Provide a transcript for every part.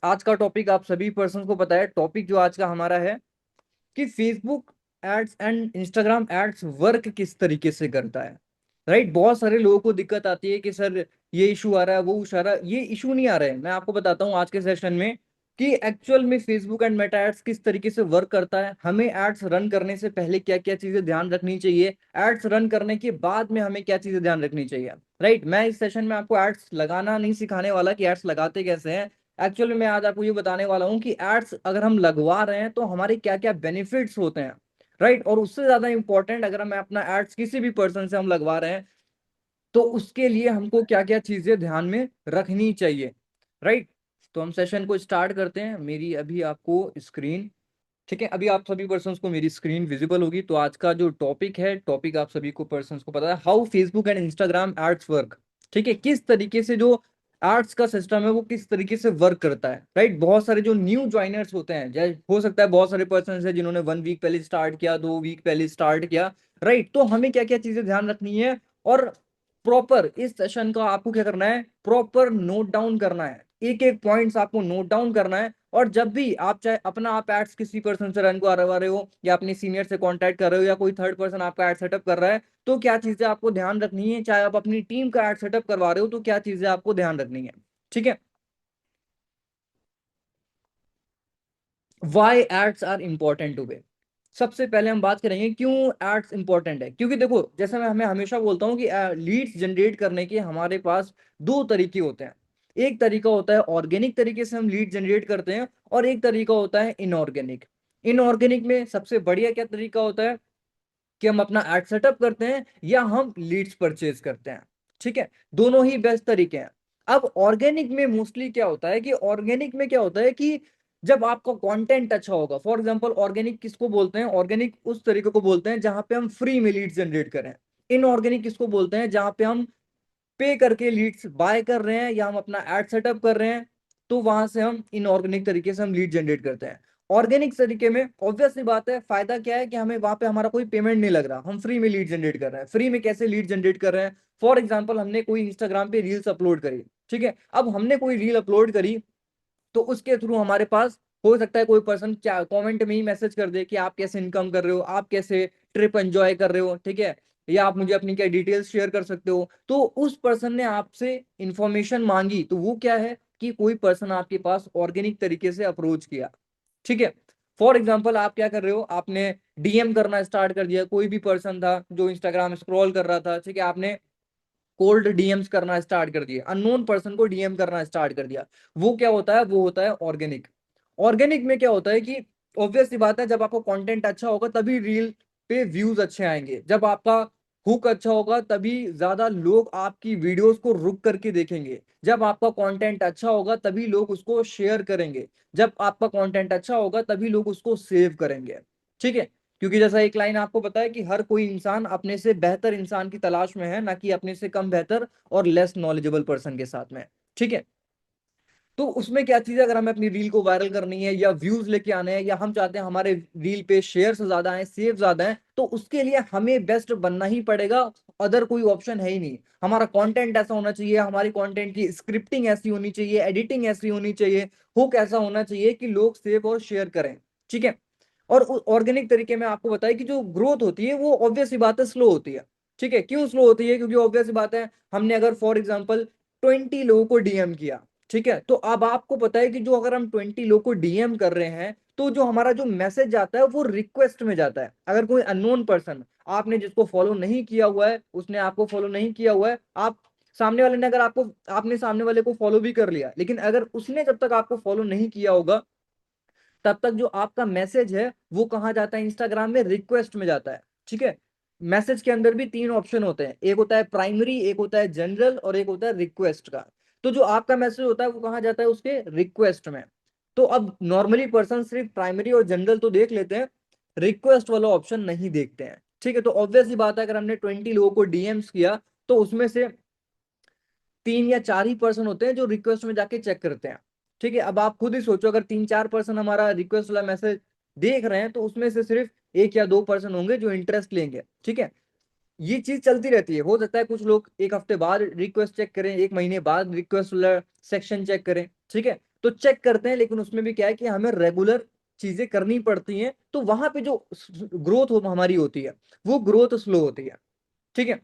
आज का टॉपिक आप सभी पर्सन को पता है। टॉपिक जो आज का हमारा है कि Facebook ads and Instagram ads work किस तरीके से करता है। राइट, बहुत सारे लोगों को दिक्कत आती है कि सर ये इशू आ रहा है, वो इशू आ रहा है। ये इशू नहीं आ रहा है, मैं आपको बताता हूँ आज के सेशन में कि एक्चुअल में फेसबुक एंड मेटा एड्स किस तरीके से वर्क करता है। हमें एड्स रन करने से पहले क्या क्या चीजें ध्यान रखनी चाहिए, एड्स रन करने के बाद में हमें क्या चीजें ध्यान रखनी चाहिए। राइट, मैं इस सेशन में आपको एड्स लगाना नहीं सिखाने वाला कि एड्स लगाते कैसे हैं। एक्चुअली मैं आज आपको ये बताने वाला हूँ कि एड्स अगर हम लगवा रहे हैं तो हमारे क्या क्या बेनिफिट्स होते हैं। राइट, और उससे ज्यादा इंपॉर्टेंट, अगर हम अपना एड्स किसी भी पर्सन से हम लगवा रहे हैं तो उसके लिए हमको क्या क्या चीजें ध्यान में रखनी चाहिए। राइट, तो हम सेशन को स्टार्ट करते हैं। मेरी अभी आपको स्क्रीन, ठीक है, अभी आप सभी पर्सन्स को मेरी स्क्रीन विजिबल होगी। तो आज का जो टॉपिक है, टॉपिक आप सभी को पर्सन्स को पता है, how Facebook and Instagram ads work. ठीक है, किस तरीके से जो एड्स का सिस्टम है वो किस तरीके से वर्क करता है। राइट, बहुत सारे जो न्यू ज्वाइनर्स होते हैं, जैसे हो सकता है बहुत सारे पर्सन है जिन्होंने 1 वीक पहले स्टार्ट किया, 2 वीक पहले स्टार्ट किया। राइट, तो हमें क्या क्या चीजें ध्यान रखनी है और प्रॉपर इस सेशन का आपको क्या करना है, प्रॉपर नोट डाउन करना है, एक एक पॉइंट्स आपको नोट डाउन करना है। और जब भी आप चाहे अपना आप एड्स किसी पर्सन से रन करवा रहे हो या अपने सीनियर से कांटेक्ट कर रहे हो या कोई थर्ड पर्सन आपका एड सेटअप कर रहा है, तो क्या चीजें आपको ध्यान रखनी है। चाहे आप अपनी टीम का एड सेटअप करवा रहे हो तो क्या चीजें आपको ध्यान रखनी है। ठीक है, why aids are important to be. सबसे पहले हम बात करेंगे क्यों एड्स इंपॉर्टेंट है। क्योंकि देखो, जैसे मैं हमेशा बोलता हूँ कि लीड्स जनरेट करने के हमारे पास दो तरीके होते हैं। एक तरीका होता है ऑर्गेनिक तरीके से हम लीड जनरेट करते हैं, और एक तरीका होता है इनऑर्गेनिक। इनऑर्गेनिक में सबसे बढ़िया क्या तरीका होता है कि हम अपना एड सेटअप करते हैं या हम लीड्स परचेज करते हैं। ठीक है, दोनों ही बेस्ट तरीके हैं। अब ऑर्गेनिक में मोस्टली क्या होता है कि ऑर्गेनिक में क्या होता है कि जब आपका कंटेंट अच्छा होगा, फॉर एग्जांपल ऑर्गेनिक किसको बोलते हैं, ऑर्गेनिक उस तरीके को बोलते हैं जहां पे हम फ्री में लीड्स जनरेट करें। इनऑर्गेनिक किसको बोलते हैं, जहां पे हम पे करके लीड्स बाय कर रहे हैं या हम अपना एड सेटअप कर रहे हैं, तो वहां से हम इनऑर्गेनिक तरीके से हम लीड जनरेट करते हैं। ऑर्गेनिक तरीके में ऑब्वियस सी बात है, फायदा क्या है कि हमें वहां पे हमारा कोई पेमेंट नहीं लग रहा, हम फ्री में लीड जनरेट कर रहे हैं। फ्री में कैसे लीड जनरेट कर रहे हैं, फॉर एग्जाम्पल हमने कोई इंस्टाग्राम पे रील्स अपलोड करी। ठीक है, अब हमने कोई रील अपलोड करी तो उसके थ्रू हमारे पास हो सकता है कोई पर्सन क्या कमेंट में ही मैसेज कर दे कि आप कैसे इनकम कर रहे हो, आप कैसे ट्रिप एंजॉय कर रहे हो। ठीक है, या आप मुझे अपनी क्या डिटेल्स शेयर कर सकते हो। तो उस पर्सन ने आपसे इंफॉर्मेशन मांगी, तो वो क्या है कि कोई पर्सन आपके पास ऑर्गेनिक तरीके से अप्रोच किया। ठीक है, फॉर एग्जाम्पल आप क्या कर रहे हो, आपने डीएम करना स्टार्ट कर दिया। कोई भी पर्सन था जो इंस्टाग्राम स्क्रॉल कर रहा था, ठीक है, आपने कोल्ड डीएम्स करना स्टार्ट कर दिया, अननोन पर्सन को डीएम करना स्टार्ट कर दिया। वो क्या होता है, वो होता है ऑर्गेनिक। ऑर्गेनिक में क्या होता है कि ऑब्वियस सी बात है, जब आपका कंटेंट अच्छा होगा तभी रील पे व्यूज अच्छे आएंगे। जब आपका हुक अच्छा होगा तभी ज्यादा लोग आपकी वीडियोस को रुक करके देखेंगे। जब आपका कंटेंट अच्छा होगा तभी लोग उसको शेयर करेंगे। जब आपका कंटेंट अच्छा होगा तभी लोग उसको सेव करेंगे। ठीक है, क्योंकि जैसा एक लाइन आपको पता है कि हर कोई इंसान अपने से बेहतर इंसान की तलाश में है, ना कि अपने से कम बेहतर और लेस नॉलेजेबल पर्सन के साथ में। ठीक है, तो उसमें क्या चीज है, अगर हमें अपनी रील को वायरल करनी है या व्यूज लेके आने हैं या हम चाहते हैं हमारे रील पे शेयर ज्यादा है, सेव ज्यादा है, तो उसके लिए हमें बेस्ट बनना ही पड़ेगा। अदर कोई ऑप्शन है ही नहीं। हमारा कंटेंट ऐसा होना चाहिए, हमारी कंटेंट की स्क्रिप्टिंग ऐसी होनी चाहिए, एडिटिंग ऐसी होनी चाहिए, हुक ऐसा होना चाहिए कि लोग सेव और शेयर करें। ठीक है, और ऑर्गेनिक तरीके में आपको बताया कि जो ग्रोथ होती है वो ऑब्वियस सी बात है स्लो होती है। ठीक है, क्यों स्लो होती है, क्योंकि ऑब्वियस सी बात है, हमने अगर फॉर एग्जांपल 20 लोगों को डीएम किया, ठीक है, तो अब आपको पता है कि जो अगर हम 20 लोग को डीएम कर रहे हैं तो जो हमारा जो मैसेज जाता है वो रिक्वेस्ट में जाता है। अगर कोई अननोन पर्सन, आपने जिसको फॉलो नहीं किया हुआ है, उसने आपको फॉलो नहीं किया हुआ है, आप सामने वाले ने अगर आपको, आपने सामने वाले को फॉलो भी कर लिया, लेकिन अगर उसने जब तक आपको फॉलो नहीं किया होगा तब तक जो आपका मैसेज है वो कहाँ जाता है, इंस्टाग्राम में रिक्वेस्ट में जाता है। ठीक है, मैसेज के अंदर भी तीन ऑप्शन होते हैं, एक होता है प्राइमरी, एक होता है जनरल और एक होता है रिक्वेस्ट का। तो जो आपका मैसेज होता है वो कहाँ जाता है, उसके रिक्वेस्ट में। तो अब नॉर्मली पर्सन सिर्फ प्राइमरी और जनरल तो देख लेते हैं, रिक्वेस्ट वाला ऑप्शन नहीं देखते हैं। ठीक है, तो ऑब्वियस ही बात है, अगर हमने 20 लोगों को डीएम्स किया तो उसमें से 3 या 4 ही पर्सन होते हैं जो रिक्वेस्ट में जाके चेक करते हैं। ठीक है, अब आप खुद ही सोचो, अगर 3-4 पर्सन हमारा रिक्वेस्ट वाला मैसेज देख रहे हैं तो उसमें से सिर्फ 1 या 2 पर्सन होंगे जो इंटरेस्ट लेंगे। ठीक है, ये चीज चलती रहती है। हो सकता है कुछ लोग एक हफ्ते बाद रिक्वेस्ट चेक करें, एक महीने बाद रिक्वेस्ट वाला सेक्शन चेक करें। ठीक है, तो चेक करते हैं, लेकिन उसमें भी क्या है कि हमें रेगुलर चीजें करनी पड़ती हैं, तो वहां पे जो ग्रोथ हमारी होती है वो ग्रोथ स्लो होती है। ठीक है।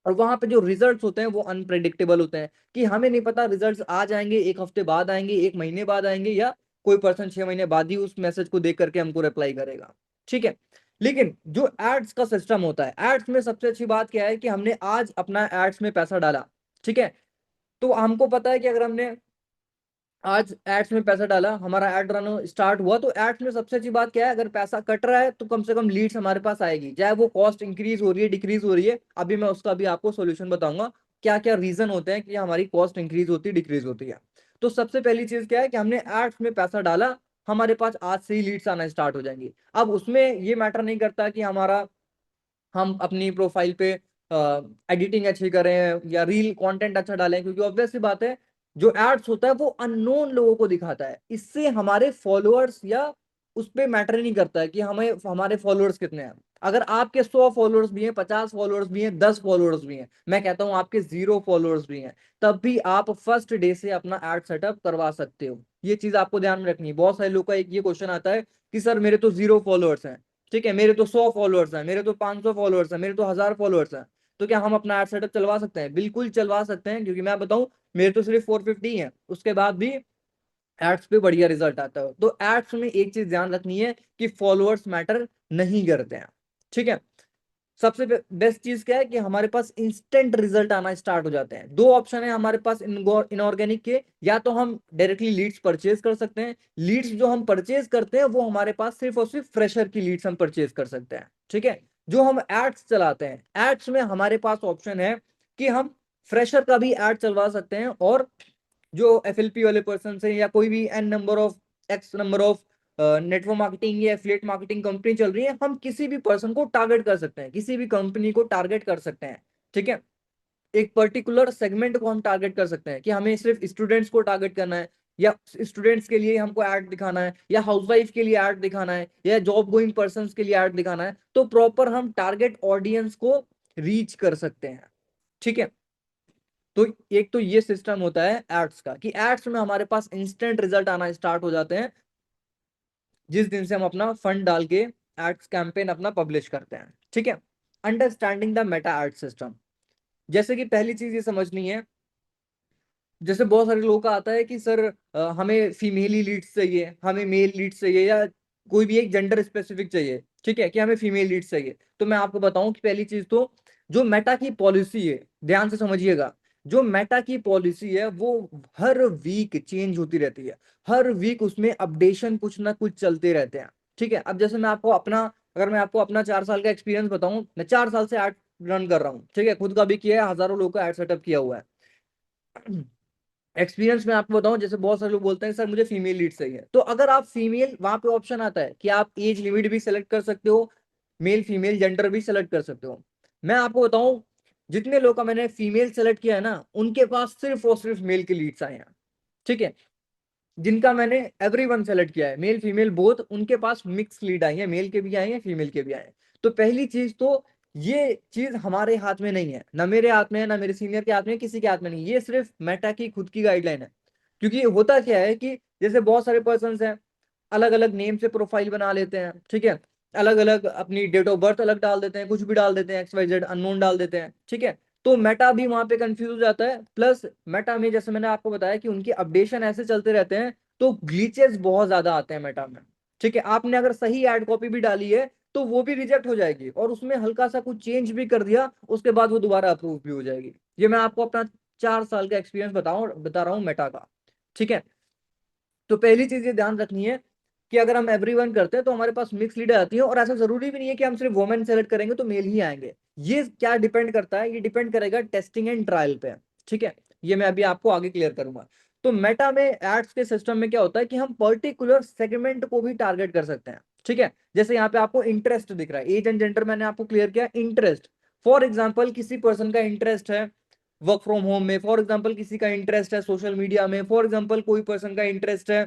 और वहां पे जो रिजल्ट्स होते हैं वो अनप्रेडिक्टेबल होते हैं, कि हमें नहीं पता रिजल्ट्स आ जाएंगे, एक हफ्ते बाद आएंगे, एक महीने बाद आएंगे, या कोई पर्सन 6 महीने बाद ही उस मैसेज को देख करके हमको रिप्लाई करेगा। ठीक है। लेकिन जो एड्स का सिस्टम होता है, एड्स में सबसे अच्छी बात क्या है कि हमने आज अपना एड्स में पैसा डाला। ठीक है। तो हमको पता है कि अगर हमने आज एड्स में पैसा डाला, हमारा एड रन स्टार्ट हुआ, तो एड्स में सबसे अच्छी बात क्या है, अगर पैसा कट रहा है तो कम से कम लीड्स हमारे पास आएगी, चाहे वो कॉस्ट इंक्रीज हो रही है डिक्रीज हो रही है। अभी मैं उसका भी आपको सॉल्यूशन बताऊंगा क्या क्या रीजन होते हैं कि हमारी कॉस्ट इंक्रीज होती है डिक्रीज होती है। तो सबसे पहली चीज क्या है कि हमने एड्स में पैसा डाला, हमारे पास आज से ही लीड्स आना स्टार्ट हो जाएंगी। अब उसमें ये मैटर नहीं करता कि हमारा हम अपनी प्रोफाइल पे एडिटिंग अच्छी करें या रील कंटेंट अच्छा डालें, क्योंकि ऑब्वियस सी बात है जो एड्स होता है वो अननोन लोगों को दिखाता है, इससे हमारे फॉलोअर्स या उस पे मैटर ही नहीं करता है कि हमें हमारे फॉलोअर्स कितने हैं। अगर आपके 100 फॉलोअर्स भी हैं, 50 फॉलोअर्स भी हैं, 10 फॉलोअर्स भी हैं, मैं कहता हूं आपके 0 फॉलोअर्स भी हैं, तब भी आप फर्स्ट डे से अपना एड सेटअप करवा सकते हो। ये चीज आपको ध्यान में रखनी है। बहुत सारे लोगों का एक ये क्वेश्चन आता है कि सर मेरे तो 0 फॉलोअर्स हैं, ठीक है, मेरे तो 100 फॉलोअर्स हैं, मेरे तो 500 फॉलोअर्स हैं, मेरे तो 1000 फॉलोअर्स हैं, तो क्या हम अपना एड सेटअप चलवा सकते हैं? बिल्कुल चलवा सकते हैं, क्योंकि मैं बताऊं मेरे तो सिर्फ 450 है, उसके बाद भी एड्स पे बढ़िया रिजल्ट आता है। तो एड्स में एक चीज ध्यान रखनी है कि फॉलोअर्स मैटर नहीं करते हैं। ठीक है। सबसे बेस्ट चीज क्या है कि हमारे पास इंस्टेंट रिजल्ट आना स्टार्ट हो जाते हैं। दो ऑप्शन है हमारे पास इनऑर्गेनिक के, या तो हम डायरेक्टली लीड्स परचेज कर सकते हैं। लीड्स जो हम परचेज करते हैं वो हमारे पास सिर्फ और सिर्फ फ्रेशर की लीड्स हम परचेज कर सकते हैं। ठीक है। जो हम एड्स चलाते हैं, एड्स में हमारे पास ऑप्शन है कि हम फ्रेशर का भी एड चलवा सकते हैं, और जो एफएलपी वाले पर्सन है या कोई भी n number of x number of network marketing या एफिलिएट मार्केटिंग कंपनी चल रही है, हम किसी भी पर्सन को टारगेट कर सकते हैं, किसी भी कंपनी को टारगेट कर सकते हैं। ठीक है। एक पर्टिकुलर सेगमेंट को हम टारगेट कर सकते हैं कि हमें सिर्फ स्टूडेंट्स को टारगेट करना है, या स्टूडेंट्स के लिए हमको ऐड दिखाना है, या हाउसवाइफ के लिए ऐड दिखाना है, या जॉब गोइंग पर्सन के लिए ऐड दिखाना है, तो प्रॉपर हम टारगेट ऑडियंस को रीच कर सकते हैं। ठीक है। तो एक तो ये सिस्टम होता है एड्स का, कि एड्स में हमारे पास इंस्टेंट रिजल्ट आना स्टार्ट हो जाते हैं जिस दिन से हम अपना फंड डाल के एड्स कैंपेन अपना पब्लिश करते हैं। ठीक है। Understanding the Meta ad system, जैसे कि पहली चीज ये समझनी है, जैसे बहुत सारे लोगों का आता है कि सर हमें फीमेल ही लीड्स चाहिए, हमें मेल लीड्स चाहिए, या कोई भी एक जेंडर स्पेसिफिक चाहिए, ठीक है, कि हमें फीमेल लीड्स चाहिए। तो मैं आपको बताऊं कि पहली चीज तो जो मेटा की पॉलिसी है, ध्यान से समझिएगा, जो मेटा की पॉलिसी है वो हर वीक चेंज होती रहती है। हर वीक उसमें अपडेशन कुछ ना कुछ चलते रहते हैं। ठीक है। अब जैसे मैं आपको अपना, अगर मैं आपको अपना 4 साल का एक्सपीरियंस बताऊं, मैं 4 साल से एड रन कर रहा हूँ, ठीक है, खुद का भी किया है, हजारों लोगों का एड सेटअप किया हुआ है। एक्सपीरियंस में आपको बताऊं, जैसे बहुत सारे लोग बोलते हैं सर मुझे फीमेल लीड चाहिए, तो अगर आप फीमेल, वहां पे ऑप्शन आता है कि आप एज लिमिट भी सेलेक्ट कर सकते हो, मेल फीमेल जेंडर भी सेलेक्ट कर सकते हो। मैं आपको बताऊं, जितने लोग का मैंने फीमेल सेलेक्ट किया है ना, उनके पास सिर्फ और सिर्फ मेल के लीड्स आए हैं। ठीक है। जिनका मैंने एवरीवन सेलेक्ट किया है, मेल फीमेल बोथ, उनके पास मिक्स लीड आई है, मेल के भी आए हैं फीमेल के भी आए हैं। तो पहली चीज तो ये चीज हमारे हाथ में नहीं है, ना मेरे हाथ में है, ना मेरे सीनियर के हाथ में है, किसी के हाथ में नहीं, ये सिर्फ मेटा की खुद की गाइडलाइन है। क्योंकि होता क्या है कि जैसे बहुत सारे पर्सन हैं, अलग अलग नेम से प्रोफाइल बना लेते हैं, ठीक है, अलग अलग अपनी डेट ऑफ बर्थ अलग डाल देते हैं, कुछ भी डाल देते हैं, एक्स वाई जेड अननोन डाल देते हैं। ठीक है। तो मेटा भी वहां पे कंफ्यूज हो जाता है। प्लस मेटा में जैसे मैंने आपको बताया कि उनके अपडेशन ऐसे चलते रहते हैं, तो ग्लिचेस बहुत ज्यादा आते हैं मेटा में। ठीक है। आपने अगर सही एड कॉपी भी डाली है तो वो भी रिजेक्ट हो जाएगी, और उसमें हल्का सा कुछ चेंज भी कर दिया उसके बाद वो दोबारा अप्रूव भी हो जाएगी। ये मैं आपको अपना 4 साल का एक्सपीरियंस बता रहा हूँ मेटा का। ठीक है। तो पहली चीज ये ध्यान रखनी है कि अगर हम एवरीवन करते हैं तो हमारे पास मिक्स लीडर आती है, और ऐसा जरूरी भी नहीं है कि हम सिर्फ वुमेन सेलेक्ट करेंगे तो मेल ही आएंगे। ये क्या डिपेंड करता है? ये डिपेंड करेगा टेस्टिंग एंड ट्रायल पे। ठीक है। ये मैं अभी आपको आगे क्लियर करूंगा। तो मेटा में एड्स के सिस्टम में क्या होता है कि हम पर्टिकुलर सेगमेंट को भी टारगेट कर सकते हैं। ठीक है। जैसे यहाँ पे आपको इंटरेस्ट दिख रहा है, एज एंड जेंडर मैंने आपको क्लियर किया, इंटरेस्ट। फॉर एग्जाम्पल किसी पर्सन का इंटरेस्ट है वर्क फ्रॉम होम में, फॉर एग्जाम्पल किसी का इंटरेस्ट है सोशल मीडिया में, फॉर एग्जाम्पल कोई पर्सन का इंटरेस्ट है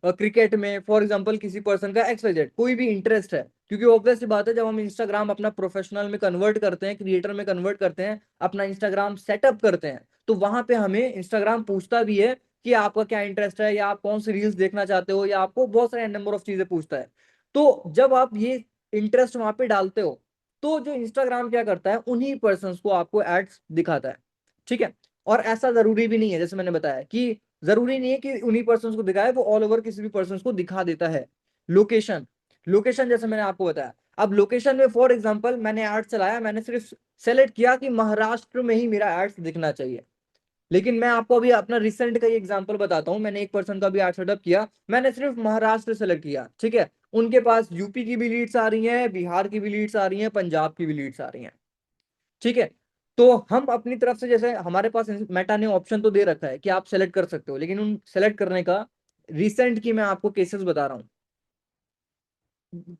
क्रिकेट में, फॉर एग्जांपल किसी पर्सन का एक्स वाई जेड कोई भी इंटरेस्ट है। क्योंकि ऑब्वियस सी बात है, जब हम इंस्टाग्राम अपना प्रोफेशनल में कन्वर्ट करते हैं, क्रिएटर में कन्वर्ट करते हैं, अपना इंस्टाग्राम सेटअप करते हैं, तो वहां पे हमें इंस्टाग्राम पूछता भी है कि आपका क्या इंटरेस्ट है, या आप कौन सी रील्स देखना चाहते हो, या आपको बहुत सारे नंबर ऑफ चीजें पूछता है। तो जब आप ये इंटरेस्ट वहां पे डालते हो, तो जो इंस्टाग्राम क्या करता है, उन्हीं पर्सन को आपको एड्स दिखाता है। ठीक है। और ऐसा जरूरी भी नहीं है, जैसे मैंने बताया कि जरूरी नहीं है कि उन्हीं पर्सन को दिखाए, वो ऑल ओवर किसी भी पर्सन को दिखा देता है। लोकेशन, लोकेशन जैसे मैंने आपको बताया, अब लोकेशन में फॉर एग्जांपल मैंने एड चलाया, मैंने सिर्फ सेलेक्ट किया कि महाराष्ट्र में ही मेरा एड्स दिखना चाहिए। लेकिन मैं आपको अभी अपना रिसेंट का ही एग्जांपल बताता हूं, मैंने एक पर्सन का भी एड सेटअप किया, मैंने सिर्फ महाराष्ट्र सेलेक्ट किया। ठीक है। उनके पास यूपी की भी लीड्स आ रही हैं, बिहार की भी लीड्स आ रही हैं, पंजाब की भी लीड्स आ रही हैं। ठीक है। तो हम अपनी तरफ से, जैसे हमारे पास मेटा ने ऑप्शन तो दे रखा है कि आप सेलेक्ट कर सकते हो, लेकिन उन सेलेक्ट करने का रिसेंट की मैं आपको केसेस बता रहा हूँ,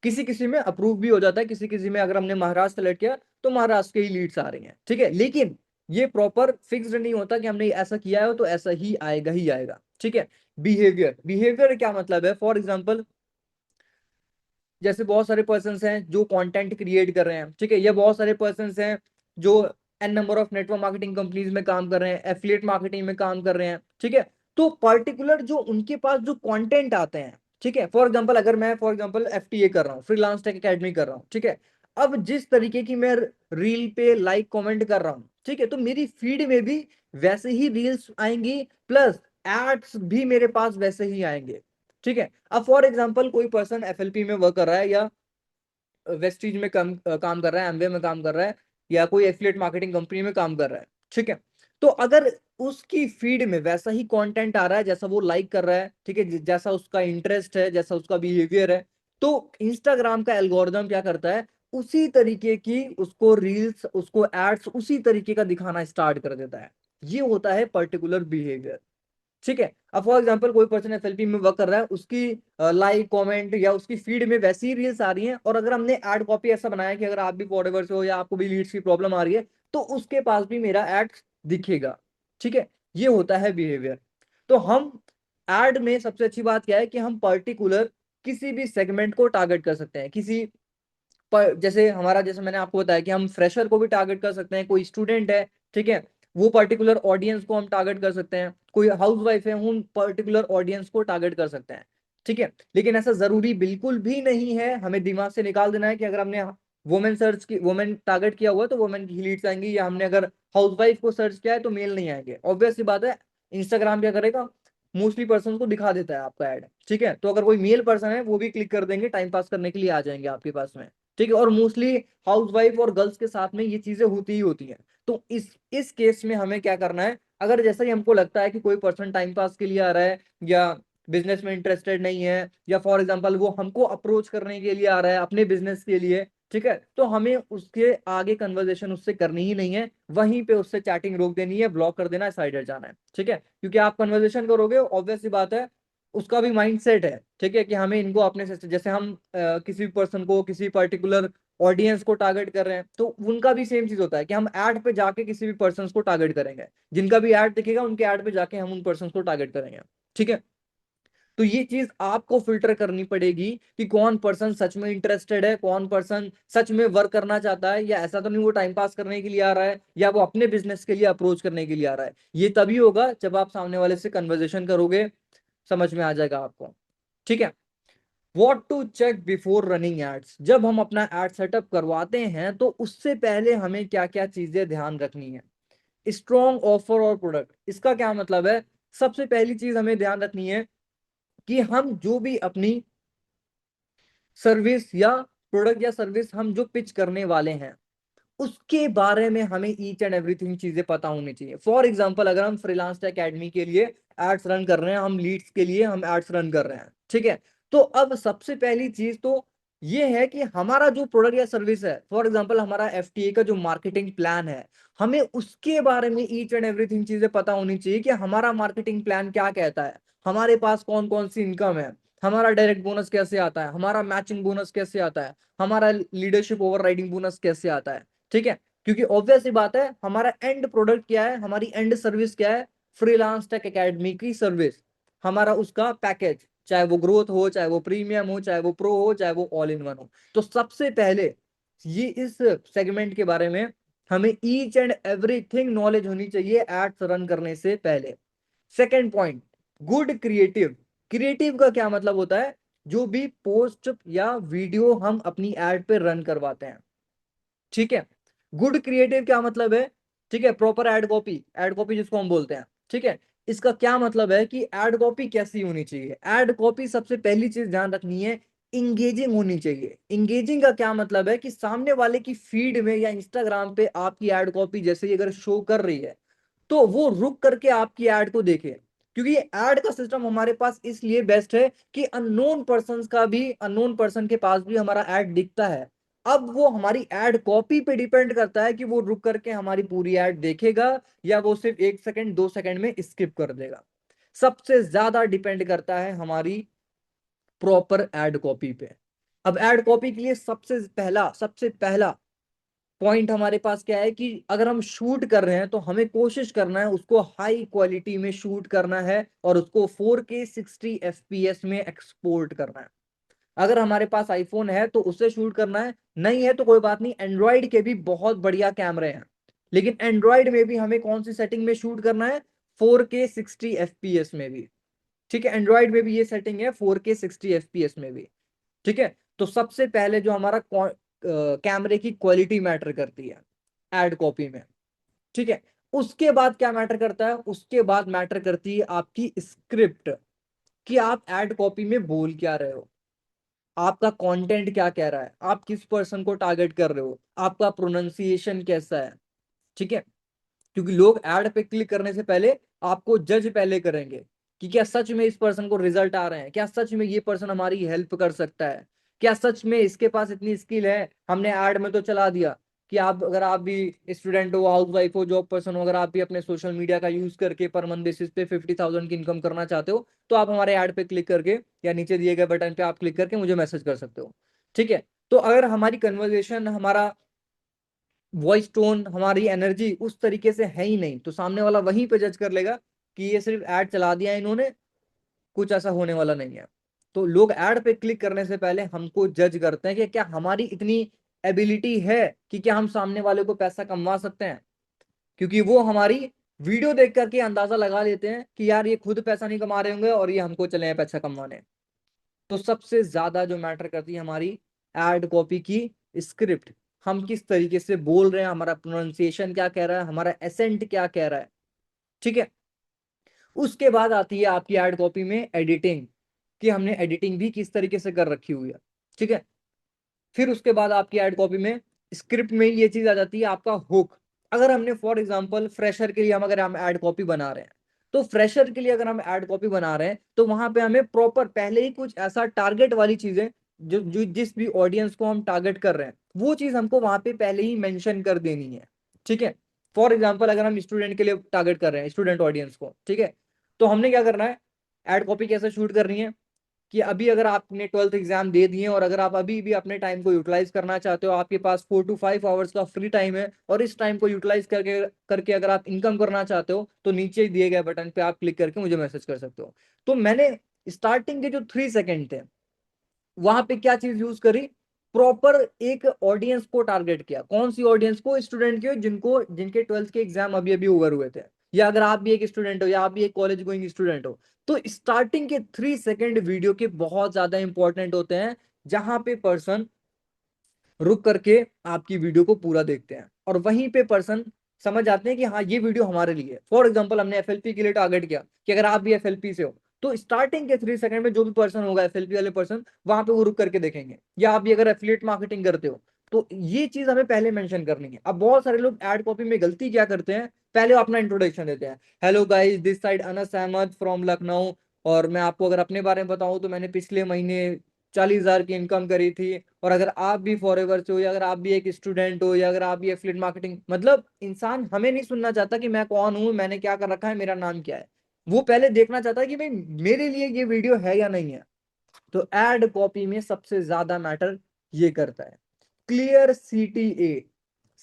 किसी किसी में अप्रूव भी हो जाता है, किसी किसी में अगर हमने महाराष्ट्र सेलेक्ट किया तो महाराष्ट्र की ही लीड्स आ रही हैं। ठीक है। लेकिन ये प्रॉपर फिक्स्ड नहीं होता कि हमने ऐसा किया है तो ऐसा ही आएगा। ठीक है। बिहेवियर, बिहेवियर क्या मतलब है, फॉर एग्जाम्पल जैसे बहुत सारे पर्सन हैं जो कंटेंट क्रिएट कर रहे हैं। ठीक है। या बहुत सारे पर्सन हैं जो n number of network marketing companies में काम कर रहे हैं, एफिलिएट मार्केटिंग में काम कर रहे हैं। ठीक है। तो पर्टिकुलर जो उनके पास जो कंटेंट आते हैं, ठीक है, फॉर एग्जांपल अगर मैं फॉर एग्जांपल एफटीए कर रहा हूँ, फ्रीलांस टेक एकेडमी कर रहा हूँ। ठीक है। अब जिस तरीके की मैं रील पे लाइक कमेंट कर रहा हूँ, ठीक है, तो मेरी फीड में भी वैसे ही रील्स आएंगी, प्लस एड्स भी मेरे पास वैसे ही आएंगे। ठीक है। अब फॉर एग्जांपल कोई पर्सन एफएलपी में वर्क कर रहा है, या वेस्टीज में काम कर रहा है, एमवे में काम कर रहा है, या कोई एफिलिएट मार्केटिंग कंपनी में काम कर रहा है। ठीक है। तो अगर उसकी फीड में वैसा ही कंटेंट आ रहा है जैसा वो लाइक कर रहा है, ठीक है, जैसा उसका इंटरेस्ट है, जैसा उसका बिहेवियर है, तो इंस्टाग्राम का एल्गोरिदम क्या करता है, उसी तरीके की उसको रील्स, उसको एड्स उसी तरीके का दिखाना स्टार्ट कर देता है। ये होता है पर्टिकुलर बिहेवियर। ठीक है। अब फॉर एग्जांपल कोई पर्सन एफएलपी में वर्क कर रहा है, उसकी लाइक कमेंट या उसकी फीड में वैसी ही रील्स आ रही हैं, और अगर हमने एड कॉपी ऐसा बनाया कि अगर आप भी फॉरएवर से हो या आपको भी लीड्स की प्रॉब्लम आ रही है, तो उसके पास भी मेरा एड दिखेगा। ठीक है। ये होता है बिहेवियर। तो हम एड में सबसे अच्छी बात क्या है कि हम पर्टिकुलर किसी भी सेगमेंट को टारगेट कर सकते हैं, किसी पर जैसे हमारा, जैसे मैंने आपको बताया कि हम फ्रेशर को भी टारगेट कर सकते हैं, कोई स्टूडेंट है, ठीक है, वो पर्टिकुलर ऑडियंस को हम टारगेट कर सकते हैं, कोई हाउस वाइफ है, हम पर्टिकुलर ऑडियंस को टारगेट कर सकते हैं। ठीक है। लेकिन ऐसा जरूरी बिल्कुल भी नहीं है, हमें दिमाग से निकाल देना है कि अगर हमने वुमेन सर्च की, वुमेन टारगेट किया हुआ है तो वुमेन की लीड्स आएंगी, या हमने अगर हाउस वाइफ को सर्च किया है तो मेल नहीं आएंगे। ऑब्वियस सी बात है, इंस्टाग्राम क्या करेगा, मोस्टली पर्सन को दिखा देता है आपका ऐड। ठीक है। तो अगर कोई मेल पर्सन है वो भी क्लिक कर देंगे, टाइम पास करने के लिए आ जाएंगे आपके पास में। ठीक है। और मोस्टली हाउस वाइफ और गर्ल्स के साथ में ये चीजें होती ही होती हैं। तो इस केस में हमें क्या करना है, अगर जैसा ही हमको लगता है कि कोई पर्सन टाइम पास के लिए आ रहा है, या बिजनेस में इंटरेस्टेड नहीं है, या फॉर एग्जांपल वो हमको अप्रोच करने के लिए आ रहा है अपने बिजनेस के लिए, ठीक है, तो हमें उसके आगे कन्वर्सेशन उससे करनी ही नहीं है, वहीं पे उससे चैटिंग रोक देनी है, ब्लॉक कर देना है, साइड हट जाना है। ठीक है। क्योंकि आप कन्वर्सेशन करोगे, ऑब्वियस सी बात है, उसका भी माइंड सेट है, ठीक है, कि हमें इनको अपने से, जैसे हम किसी पर्सन को, किसी पर्टिकुलर ऑडियंस को टारगेट कर रहे हैं, तो उनका भी सेम चीज होता है कि हम ऐड पे जाके किसी भी पर्सन को टारगेट करेंगे, जिनका भी ऐड दिखेगा उनके ऐड पे जाके हम उन पर्सन को टारगेट करेंगे। ठीक है। तो ये चीज आपको फिल्टर करनी पड़ेगी कि कौन पर्सन सच में इंटरेस्टेड है, कौन पर्सन सच में वर्क करना चाहता है, या ऐसा तो नहीं वो टाइम पास करने के लिए आ रहा है, या वो अपने बिजनेस के लिए अप्रोच करने के लिए आ रहा है। ये तभी होगा जब आप सामने वाले से कन्वर्सेशन करोगे, समझ में आ जाएगा आपको। ठीक है। What to check before running ads, जब हम अपना एड सेटअप करवाते हैं तो उससे पहले हमें क्या क्या चीजें ध्यान रखनी है। स्ट्रॉन्ग ऑफर और प्रोडक्ट, इसका क्या मतलब है, सबसे पहली चीज हमें ध्यान रखनी है कि हम जो भी अपनी सर्विस या प्रोडक्ट या सर्विस हम जो पिच करने वाले हैं, उसके बारे में हमें ईच एंड एवरीथिंग चीजें पता होनी चाहिए। फॉर एग्जांपल अगर हम फ्रीलांस एकेडमी के लिए एड्स रन कर रहे हैं, हम लीड्स के लिए हम एड्स रन कर रहे हैं, ठीक है, तो अब सबसे पहली चीज तो ये है कि हमारा जो प्रोडक्ट या सर्विस है, फॉर एग्जांपल हमारा एफटीए का जो मार्केटिंग प्लान है, हमें उसके बारे में ईच एंड एवरीथिंग चीजें पता होनी चाहिए कि हमारा मार्केटिंग प्लान क्या कहता है, हमारे पास कौन कौन सी इनकम है, हमारा डायरेक्ट बोनस कैसे आता है, हमारा मैचिंग बोनस कैसे आता है, हमारा लीडरशिप ओवर राइडिंग बोनस कैसे आता है। ठीक है। क्योंकि ऑब्वियस सी बात है, हमारा एंड प्रोडक्ट क्या है, हमारी एंड सर्विस क्या है, फ्रीलांस टेक एकेडमी की सर्विस, हमारा उसका पैकेज, चाहे वो ग्रोथ हो, चाहे वो प्रीमियम हो, चाहे वो प्रो हो, चाहे वो ऑल इन वन हो। तो सबसे पहले ये इस सेगमेंट के बारे में हमें ईच एंड एवरीथिंग नॉलेज होनी चाहिए एड्स रन करने से पहले। Second point, good creative, creative का क्या मतलब होता है, जो भी पोस्ट या वीडियो हम अपनी एड पे रन करवाते हैं, ठीक है। गुड क्रिएटिव क्या मतलब है, ठीक है, proper ad copy, ad copy जिसको हम बोलते हैं, ठीक है। इसका क्या मतलब है कि एड कॉपी कैसी होनी चाहिए, एड कॉपी सबसे पहली चीज ध्यान रखनी है, इंगेजिंग होनी चाहिए। इंगेजिंग का क्या मतलब है कि सामने वाले की फीड में या इंस्टाग्राम पे आपकी एड कॉपी जैसे ही अगर शो कर रही है तो वो रुक करके आपकी एड को देखे, क्योंकि एड का सिस्टम हमारे पास इसलिए बेस्ट है कि अननोन पर्सन का भी, अननोन पर्सन के पास भी हमारा एड दिखता है। अब वो हमारी एड कॉपी पे डिपेंड करता है कि वो रुक करके हमारी पूरी एड देखेगा या वो सिर्फ 1 सेकंड 2 सेकंड में स्किप कर देगा। सबसे ज्यादा डिपेंड करता है हमारी प्रॉपर एड कॉपी पे। अब एड कॉपी के लिए सबसे पहला पॉइंट हमारे पास क्या है कि अगर हम शूट कर रहे हैं तो हमें कोशिश करना है उसको हाई क्वालिटी में शूट करना है और उसको 4K 60 FPS में एक्सपोर्ट करना है। अगर हमारे पास आईफोन है तो उससे शूट करना है, नहीं है तो कोई बात नहीं, एंड्रॉइड के भी बहुत बढ़िया कैमरे हैं, लेकिन एंड्रॉइड में भी हमें कौन सी सेटिंग में शूट करना है, 4K 60 FPS में भी, ठीक है। एंड्रॉइड में भी ये सेटिंग है 4K 60 FPS में भी, ठीक है। तो सबसे पहले जो हमारा कैमरे की क्वालिटी मैटर करती है एड कॉपी में, ठीक है। उसके बाद क्या मैटर करता है, उसके बाद मैटर करती है आपकी स्क्रिप्ट, कि आप एड कॉपी में बोल क्या रहे हो, आपका कंटेंट क्या कह रहा है, आप किस पर्सन को टारगेट कर रहे हो, आपका प्रोनाउंसिएशन कैसा है, ठीक है। क्योंकि लोग ऐड पे क्लिक करने से पहले आपको जज पहले करेंगे कि क्या सच में इस पर्सन को रिजल्ट आ रहे हैं, क्या सच में ये पर्सन हमारी हेल्प कर सकता है, क्या सच में इसके पास इतनी स्किल है। हमने ऐड में तो चला दिया कि आप, अगर आप भी स्टूडेंट हो, हाउस वाइफ हो, जॉब पर्सन हो, अगर आप भी अपने सोशल मीडिया का यूज करके पर मंथ बेसिस पे 50,000 की इनकम करना चाहते हो तो आप हमारे ऐड पे क्लिक करके या नीचे दिए गए बटन पे आप क्लिक करके मुझे मैसेज कर सकते हो, ठीक है। तो अगर हमारी कन्वर्जेशन, हमारा वॉइस टोन, हमारी एनर्जी उस तरीके से है ही नहीं तो सामने वाला वहीं पे जज कर लेगा कि ये सिर्फ ऐड चला दिया है इन्होंने, कुछ ऐसा होने वाला नहीं है। तो लोग ऐड पे क्लिक करने से पहले हमको जज करते हैं कि क्या हमारी इतनी एबिलिटी है कि क्या हम सामने वाले को पैसा कमवा सकते हैं, क्योंकि वो हमारी वीडियो देख करके अंदाजा लगा लेते हैं कि यार ये खुद पैसा नहीं कमा रहे होंगे और ये हमको चले हैं पैसा कमाने। तो सबसे ज्यादा जो मैटर करती है हमारी एड कॉपी की स्क्रिप्ट, हम किस तरीके से बोल रहे हैं, हमारा प्रोनाउंसिएशन क्या कह रहा है, हमारा एसेंट क्या कह रहा है, ठीक है। उसके बाद आती है आपकी एड कॉपी में एडिटिंग, कि हमने एडिटिंग भी किस तरीके से कर रखी हुई है, ठीक है। फिर उसके बाद आपकी एड कॉपी में स्क्रिप्ट में ये चीज आ जाती है आपका हुक। अगर हमने फॉर एग्जांपल फ्रेशर के लिए अगर हम एड कॉपी बना रहे हैं तो फ्रेशर के लिए अगर हम एड कॉपी बना रहे हैं तो वहां पे हमें प्रॉपर पहले ही कुछ ऐसा टारगेट वाली चीजें, जो जो जिस भी ऑडियंस को हम टारगेट कर रहे हैं वो चीज हमको वहां पे पहले ही मेंशन कर देनी है, ठीक है। फॉर एग्जाम्पल अगर हम स्टूडेंट के लिए टारगेट कर रहे हैं, स्टूडेंट ऑडियंस को, ठीक है, तो हमने क्या करना है, एड कॉपी कैसे शूट करनी है कि अभी अगर आपने 12th एग्जाम दे दिए और अगर आप अभी भी अपने टाइम को यूटिलाइज करना चाहते हो, आपके पास 4 to 5 आवर्स का फ्री टाइम है और इस टाइम को यूटिलाइज करके करके अगर आप इनकम करना चाहते हो तो नीचे दिए गए बटन पे आप क्लिक करके मुझे मैसेज कर सकते हो। तो मैंने स्टार्टिंग के जो 3 सेकंड थे वहां पे क्या चीज यूज करी, प्रॉपर एक ऑडियंस को टारगेट किया। कौन सी ऑडियंस को, स्टूडेंट के जिनको, जिनके 12th के एग्जाम अभी अभी ओवर हुए थे, या अगर आप भी एक स्टूडेंट हो या आप भी एक कॉलेज गोइंग स्टूडेंट हो। तो स्टार्टिंग के 3 सेकंड वीडियो के बहुत ज्यादा इंपॉर्टेंट होते हैं, जहां पे पर्सन रुक करके आपकी वीडियो को पूरा देखते हैं और वहीं पे पर्सन समझ जाते हैं कि हाँ ये वीडियो हमारे लिए। फॉर एग्जांपल हमने एफएलपी के लिए टारगेट किया कि अगर आप भी एफएलपी से हो तो स्टार्टिंग के 3 सेकंड में जो भी पर्सन होगा एफएलपी वाले पर्सन वहां पे वो रुक करके देखेंगे, या आप भी अगर एफिलिएट मार्केटिंग करते हो तो ये चीज हमें पहले मेंशन करनी है। अब बहुत सारे लोग एड कॉपी में गलती क्या करते हैं, पहले वो अपना इंट्रोडक्शन देते हैं, hello guys this side Anas Ahmed from Lucknow, और मैं आपको अगर अपने बारे में बताऊं तो मैंने पिछले महीने 40,000 की इनकम करी थी, और अगर आप भी फॉरएवर से हो या अगर आप भी एक स्टूडेंट हो या अगर आप भी एफिलिएट मार्केटिंग, मतलब इंसान हमें नहीं सुनना चाहता कि मैं कौन हूं, मैंने क्या कर रखा है, मेरा नाम क्या है। वो पहले देखना चाहता है कि भाई मेरे लिए ये वीडियो है या नहीं है। तो एड कॉपी में सबसे ज्यादा मैटर ये करता है क्लियर सीटीए।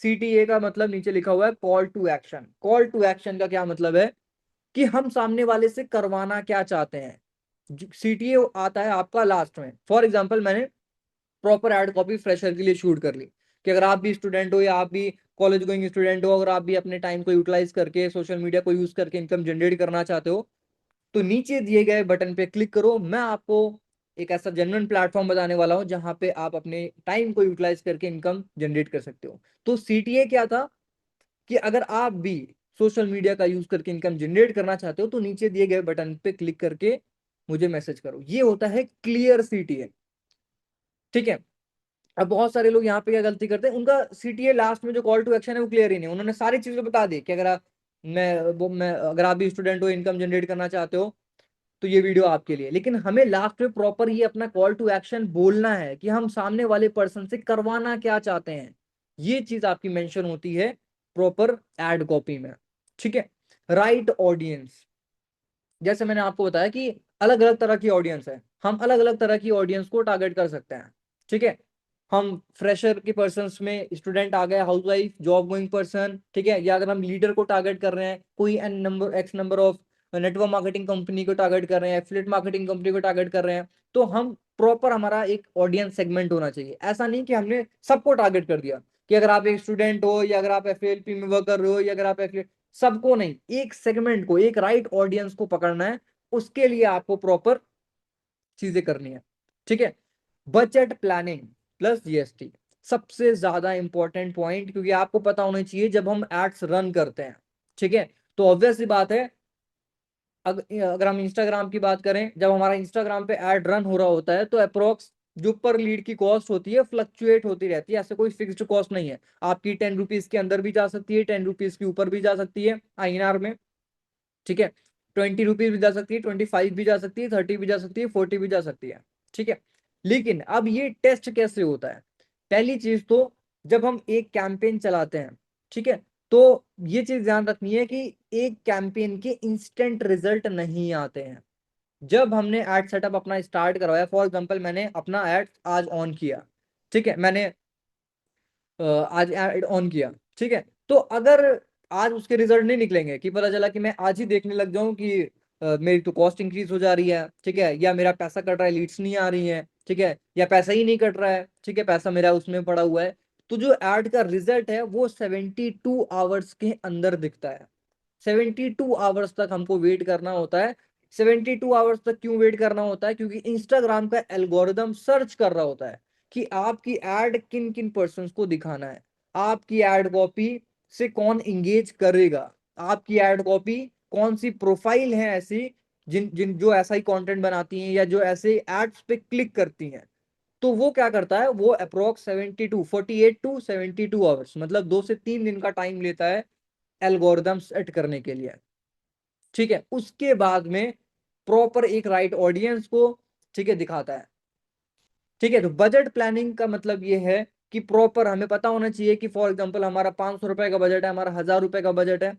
सीटीए का मतलब नीचे लिखा हुआ है call to action. Call to action का क्या मतलब है कि हम सामने वाले से करवाना क्या चाहते हैं। सीटीए आता है आपका लास्ट में। फॉर एग्जांपल मैंने प्रॉपर एड कॉपी फ्रेशर के लिए शूट कर ली कि अगर आप भी स्टूडेंट हो या आप भी कॉलेज गोइंग स्टूडेंट हो, अगर आप भी अपने टाइम को यूटिलाइज करके सोशल मीडिया को यूज करके इनकम जनरेट करना चाहते हो तो नीचे दिए गए बटन पे क्लिक करो। मैं आपको एक ऐसा जेन्युइन प्लेटफॉर्म बताने वाला हूं जहां पे आप अपने टाइम को यूटिलाइज करके इनकम जनरेट कर सकते हो। तो सीटीए क्या था कि अगर आप भी सोशल मीडिया का यूज करके इनकम जनरेट करना चाहते हो तो नीचे दिए गए बटन पे क्लिक करके मुझे मैसेज करो। ये होता है क्लियर सीटीए। ठीक है। अब बहुत सारे लोग यहाँ पे क्या गलती करते हैं, उनका सीटीए लास्ट में जो कॉल टू एक्शन है वो क्लियर ही नहीं, उन्होंने सारी चीजें बता दी कि मैं अगर आप भी स्टूडेंट हो, इनकम जनरेट करना चाहते हो तो ये वीडियो आपके लिए। लेकिन हमें लास्ट में प्रॉपर ये अपना कॉल टू एक्शन बोलना है कि हम सामने वाले पर्सन से करवाना क्या चाहते हैं। ये चीज आपकी मेंशन होती है प्रॉपर एड कॉपी में। ठीक है। राइट ऑडियंस, जैसे मैंने आपको बताया कि अलग अलग तरह की ऑडियंस है, हम अलग अलग तरह की ऑडियंस को टारगेट कर सकते हैं। ठीक है। हम फ्रेशर के पर्सन में स्टूडेंट आ गए, house wife, job going person, ठीक है, या अगर हम लीडर को टारगेट कर रहे हैं, कोई N number X number of network marketing company को टारगेट कर रहे हैं, एफिलिएट मार्केटिंग कंपनी को टारगेट कर रहे हैं, तो हम प्रॉपर हमारा एक ऑडियंस सेगमेंट होना चाहिए। ऐसा नहीं कि हमने सबको टारगेट कर दिया कि अगर आप एक स्टूडेंट हो या अगर आप एफएलपी में वर्क कर रहे हो या अगर आप सबको नहीं, एक सेगमेंट को, एक राइट ऑडियंस को पकड़ना है। उसके लिए आपको प्रॉपर चीजें करनी है। ठीक है। बजट प्लानिंग प्लस जीएसटी सबसे ज्यादा इंपॉर्टेंट पॉइंट, क्योंकि आपको पता होना चाहिए जब हम एड्स रन करते हैं। ठीक है। तो ऑब्वियस सी बात है, अगर हम इंस्टाग्राम की बात करें, जब हमारा इंस्टाग्राम पे एड रन हो रहा होता है तो अप्रोक्स जो पर लीड की कॉस्ट होती है फ्लक्चुएट होती रहती है, ऐसे कोई फिक्स्ड कॉस्ट नहीं है। आपकी 10 रुपीज के अंदर भी जा सकती है, 10 रुपीज के ऊपर भी जा सकती है आईएनआर में। ठीक है। 20 रुपीज भी जा सकती है, 25 भी जा सकती है, 30 भी जा सकती है, 40 भी जा सकती है। ठीक है। लेकिन अब ये टेस्ट कैसे होता है? पहली चीज तो जब हम एक कैंपेन चलाते हैं, ठीक है, तो ये चीज ध्यान रखनी है कि एक कैंपेन के इंस्टेंट रिजल्ट नहीं आते हैं। जब हमने एड सेटअप अपना स्टार्ट करवाया, फॉर एग्जांपल मैंने अपना एड आज ऑन किया, ठीक है, मैंने आज ऐड ऑन किया, ठीक है, तो अगर आज उसके रिजल्ट नहीं निकलेंगे कि पता चला कि मैं आज ही देखने लग जाऊं कि मेरी तो कॉस्ट इंक्रीज हो जा रही है, ठीक है, या मेरा पैसा कट रहा है, लीड्स नहीं आ रही है, ठीक है, या पैसा ही नहीं कट रहा है, ठीक है, पैसा मेरा उसमें पड़ा हुआ है, तो जो एड का रिजल्ट है वो 72 आवर्स के अंदर दिखता है। 72 आवर्स तक हमको वेट करना होता है। 72 आवर्स तक क्यों वेट करना होता है? क्योंकि इंस्टाग्राम का एल्गोरिदम सर्च कर रहा होता है कि आपकी एड किन किन पर्सन्स को दिखाना है, आपकी एड कॉपी से कौन इंगेज करेगा, आपकी एड कॉपी कौन सी प्रोफाइल है ऐसी जिन जिन जो ऐसा ही कंटेंट बनाती हैं या जो ऐसे एड्स पे क्लिक करती हैं। तो वो क्या करता है, वो अप्रोक्स 48 टू 72 आवर्स, मतलब 2 से 3 दिन का टाइम लेता है एल्गोरिदम सेट करने के लिए। ठीक है। उसके बाद में प्रॉपर एक राइट ऑडियंस को, ठीक है, दिखाता है। ठीक है। तो बजट प्लानिंग का मतलब ये है कि प्रॉपर हमें पता होना चाहिए कि फॉर एग्जांपल हमारा 500 रुपए का बजट है, हमारा 1000 रुपए का बजट है।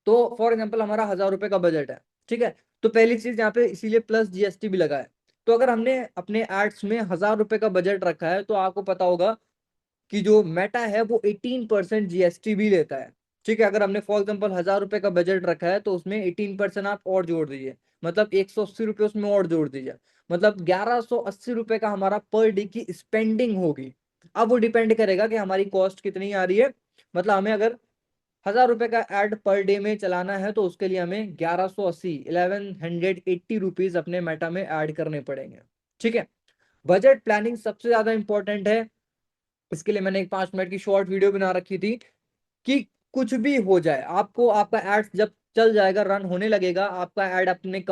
तो फॉर एग्जांपल हमारा 1000 रुपए का बजट है, ठीक है, तो पहली चीज यहाँ पे इसीलिए प्लस जीएसटी भी लगा है। तो अगर हमने अपने एड्स में 1000 रुपए का बजट रखा है तो आपको पता होगा कि जो मेटा है वो 18% जीएसटी भी लेता है। ठीक है। अगर हमने फॉर एग्जाम्पल 1000 रुपए का बजट रखा है तो उसमें 18% आप और जोड़ दीजिए, मतलब 180 रुपये उसमें और जोड़ दीजिए, मतलब 1180 रुपये का हमारा पर डे की स्पेंडिंग होगी। अब वो डिपेंड करेगा कि हमारी कॉस्ट कितनी आ रही है। मतलब हमें अगर 1000 रुपए का एड पर डे में चलाना है तो उसके लिए हमें 1180 1180 रुपीज अपने मेटा में ऐड करने पड़ेंगे। ठीक है। बजट प्लानिंग सबसे ज्यादा इंपॉर्टेंट है। इसके लिए मैंने एक 5 मिनट की शॉर्ट वीडियो बना रखी थी कि कुछ भी हो जाए, आपको आपका एड जब चल जाएगा, रन होने लगेगा, आपका एड आपने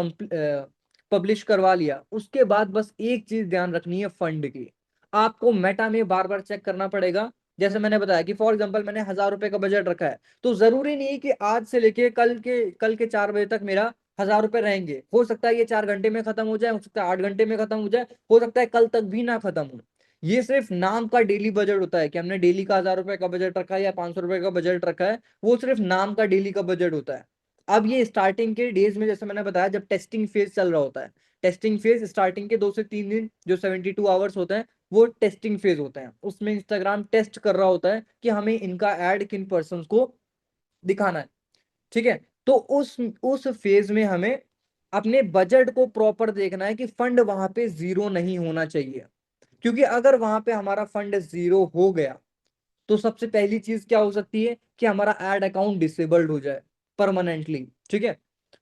पब्लिश करवा लिया, उसके बाद बस एक चीज ध्यान रखनी है, फंड की। आपको मेटा में बार बार चेक करना पड़ेगा। जैसे मैंने बताया कि फॉर एग्जांपल मैंने 1000 रुपए का बजट रखा है, तो जरूरी नहीं है कि आज से लेके कल के 4 बजे तक मेरा 1000 रुपए रहेंगे। हो सकता है ये 4 घंटे में खत्म हो जाए, हो सकता है 8 घंटे में खत्म हो जाए, हो सकता है कल तक भी ना खत्म हो। ये सिर्फ नाम का डेली बजट होता है कि हमने डेली का 1000 रुपए का बजट रखा है या 500 रुपए का बजट रखा है, वो सिर्फ नाम का डेली का बजट होता है। अब ये स्टार्टिंग के डेज में, जैसे मैंने बताया, जब टेस्टिंग फेज चल रहा होता है, टेस्टिंग फेज स्टार्टिंग के 2 से 3 दिन जो 72 आवर्स होते हैं वो टेस्टिंग फेज होते हैं। उसमें इंस्टाग्राम टेस्ट कर रहा होता है कि हमें इनका एड किन पर्सन को दिखाना है। ठीक है। तो उस फेज में हमें अपने बजट को प्रॉपर देखना है कि फंड वहां पे जीरो नहीं होना चाहिए। क्योंकि अगर वहां पे हमारा फंड जीरो हो गया तो सबसे पहली चीज क्या हो सकती है कि हमारा एड अकाउंट डिसेबल्ड हो जाए परमानेंटली। ठीक है।